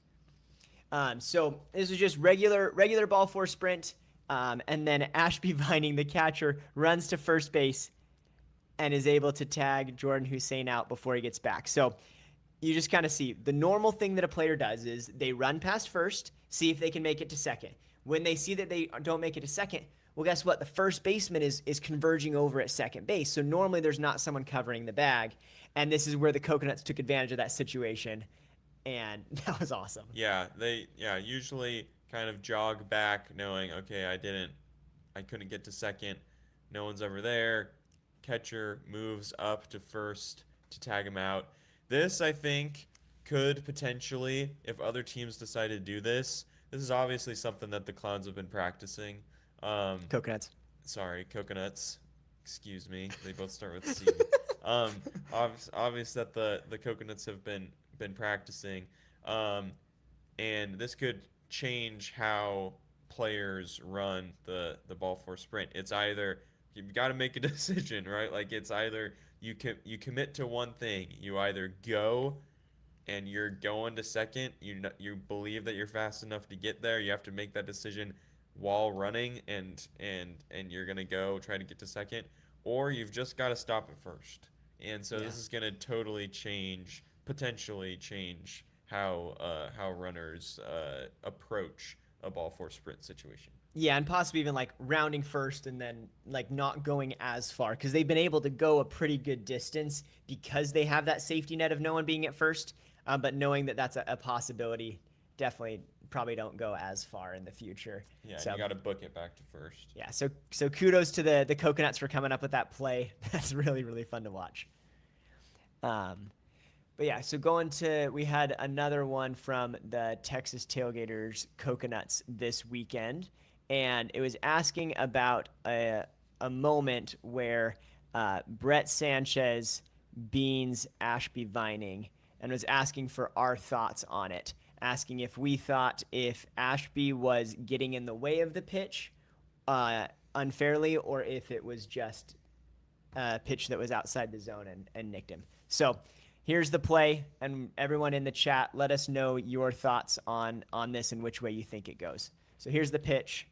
So this is just regular ball four sprint. And then Ashby Vining, the catcher, runs to first base and is able to tag Jordan Hussein out before he gets back. So you just kind of see the normal thing that a player does is they run past first, see if they can make it to second. When they see that they don't make it to second, well, guess what? The first baseman is converging over at second base. So normally there's not someone covering the bag. And this is where the Coconuts took advantage of that situation. And that was awesome. Yeah, they usually kind of jog back knowing, okay, I couldn't get to second. No one's ever there. Catcher moves up to first to tag him out. This, I think, could potentially, if other teams decide to do this is obviously something that the Clowns have been practicing. Coconuts. Sorry, Coconuts. Excuse me. They both start with C. Obvious that the Coconuts have been practicing. And this could change how players run the ball four sprint. It's either you've got to make a decision, right? Like it's either you commit to one thing. You either go and you're going to second. You believe that you're fast enough to get there. You have to make that decision while running, and you're gonna go try to get to second, or you've just got to stop at first. And so this is gonna totally potentially change how runners approach a ball four sprint situation. Yeah, and possibly even like rounding first and then like not going as far, because they've been able to go a pretty good distance because they have that safety net of no one being at first. But knowing that that's a possibility, definitely probably don't go as far in the future. Yeah, so, you got to book it back to first. Yeah, so kudos to the Coconuts for coming up with that play. That's really, really fun to watch. But yeah, so we had another one from the Texas Tailgaters Coconuts this weekend, and it was asking about a moment where Brett Sanchez beans Ashby Vining, and was asking for our thoughts on it, asking if we thought if Ashby was getting in the way of the pitch unfairly, or if it was just a pitch that was outside the zone and nicked him. So here's the play, and everyone in the chat, let us know your thoughts on this and which way you think it goes. So here's the pitch.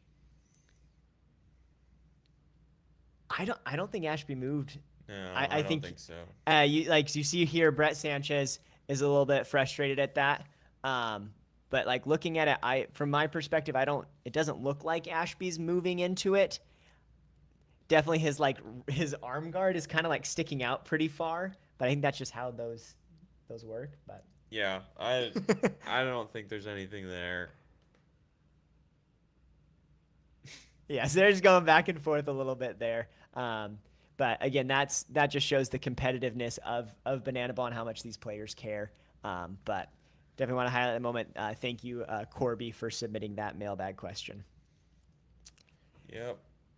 I don't think Ashby moved. No, I don't think so. You see here, Brett Sanchez is a little bit frustrated at that. But like looking at it, from my perspective, it doesn't look like Ashby's moving into it. Definitely his arm guard is kind of like sticking out pretty far, but I think that's just how those work. But yeah, I don't think there's anything there. Yeah, so they're just going back and forth a little bit there. But again, that just shows the competitiveness of Banana Ball and how much these players care. But definitely want to highlight the moment. Thank you, Corby, for submitting that mailbag question. Yep.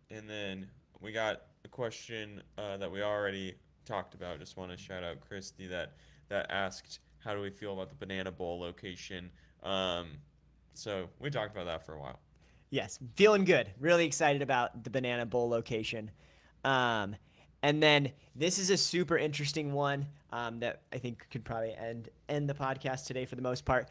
And then we got a question that we already talked about. Just want to shout out Christy that asked, how do we feel about the Banana Bowl location? So we talked about that for a while. Yes, feeling good. Really excited about the Banana Bowl location. And then this is a super interesting one that I think could probably end the podcast today for the most part.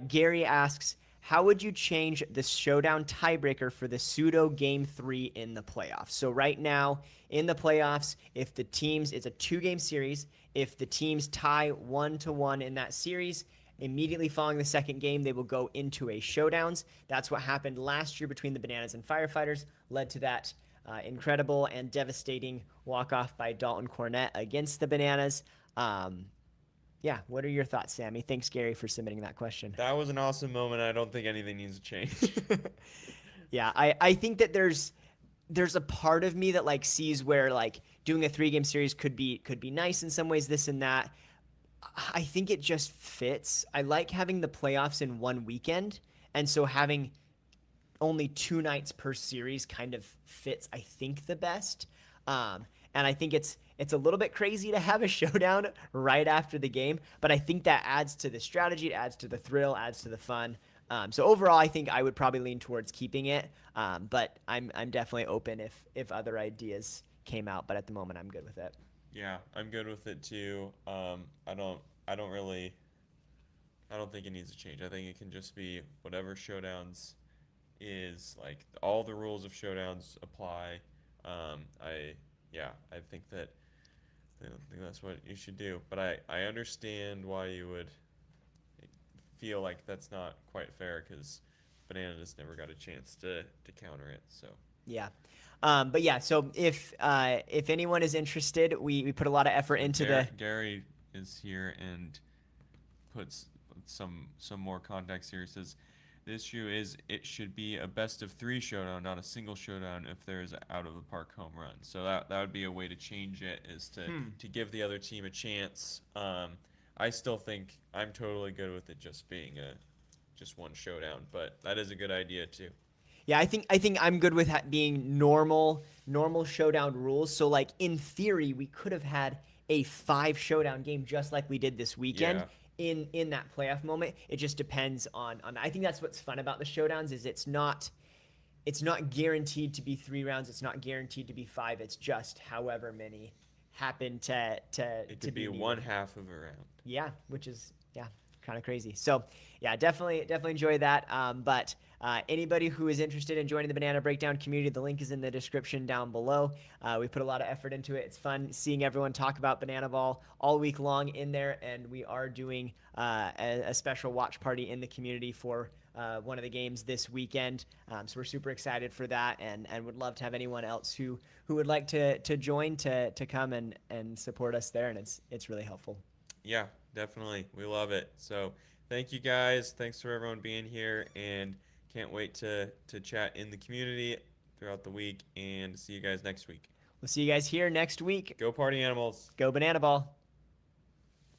Gary asks, how would you change the showdown tiebreaker for the pseudo game 3 in the playoffs? So right now in the playoffs, if the teams, it's a 2-game series, if the teams tie 1-1 in that series, immediately following the second game, they will go into a showdowns. That's what happened last year between the Bananas and Firefighters, led to that incredible and devastating walk-off by Dalton Cornett against the Bananas. Yeah, what are your thoughts, Sammy? Thanks, Gary, for submitting that question. That was an awesome moment. I don't think anything needs to change. Yeah, I think that there's a part of me that like sees where like doing a 3-game series could be nice in some ways, this and that. I think it just fits. I like having the playoffs in one weekend, and so having only 2 nights per series kind of fits, I think, the best. And I think it's a little bit crazy to have a showdown right after the game, but I think that adds to the strategy, it adds to the thrill, adds to the fun. So overall, I think I would probably lean towards keeping it, but I'm definitely open if other ideas came out. But at the moment, I'm good with it. Yeah, I'm good with it too. I don't think it needs to change. I think it can just be whatever showdowns is like all the rules of showdowns apply. I think that's what you should do. But I understand why you would feel like that's not quite fair because Bananas never got a chance to counter it. So Yeah. But yeah, so if anyone is interested, we put a lot of effort into Gary is here and puts some more context here. It says the issue is it should be a best of 3 showdown, not a single showdown if there is an out of the park home run. So that would be a way to change it, is to give the other team a chance. I still think I'm totally good with it just being just one showdown, but that is a good idea too. Yeah, I think I'm good with being normal showdown rules. So like in theory, we could have had a 5 showdown game just like we did this weekend. Yeah. In that playoff moment. It just depends on I think that's what's fun about the showdowns is it's not guaranteed to be 3 rounds, it's not guaranteed to be 5, it's just however many happen to It could be one half of a round. Yeah, which is kind of crazy. So yeah, definitely enjoy that. But anybody who is interested in joining the Banana Breakdown community, the link is in the description down below. We put a lot of effort into it. It's fun seeing everyone talk about Banana Ball all week long in there, and we are doing a special watch party in the community for one of the games this weekend. So we're super excited for that, and would love to have anyone else who would like to join to come and support us there, and it's really helpful. Yeah, definitely. We love it. So thank you guys. Thanks for everyone being here, and can't wait to chat in the community throughout the week and see you guys next week. We'll see you guys here next week. Go Party Animals. Go Banana Ball.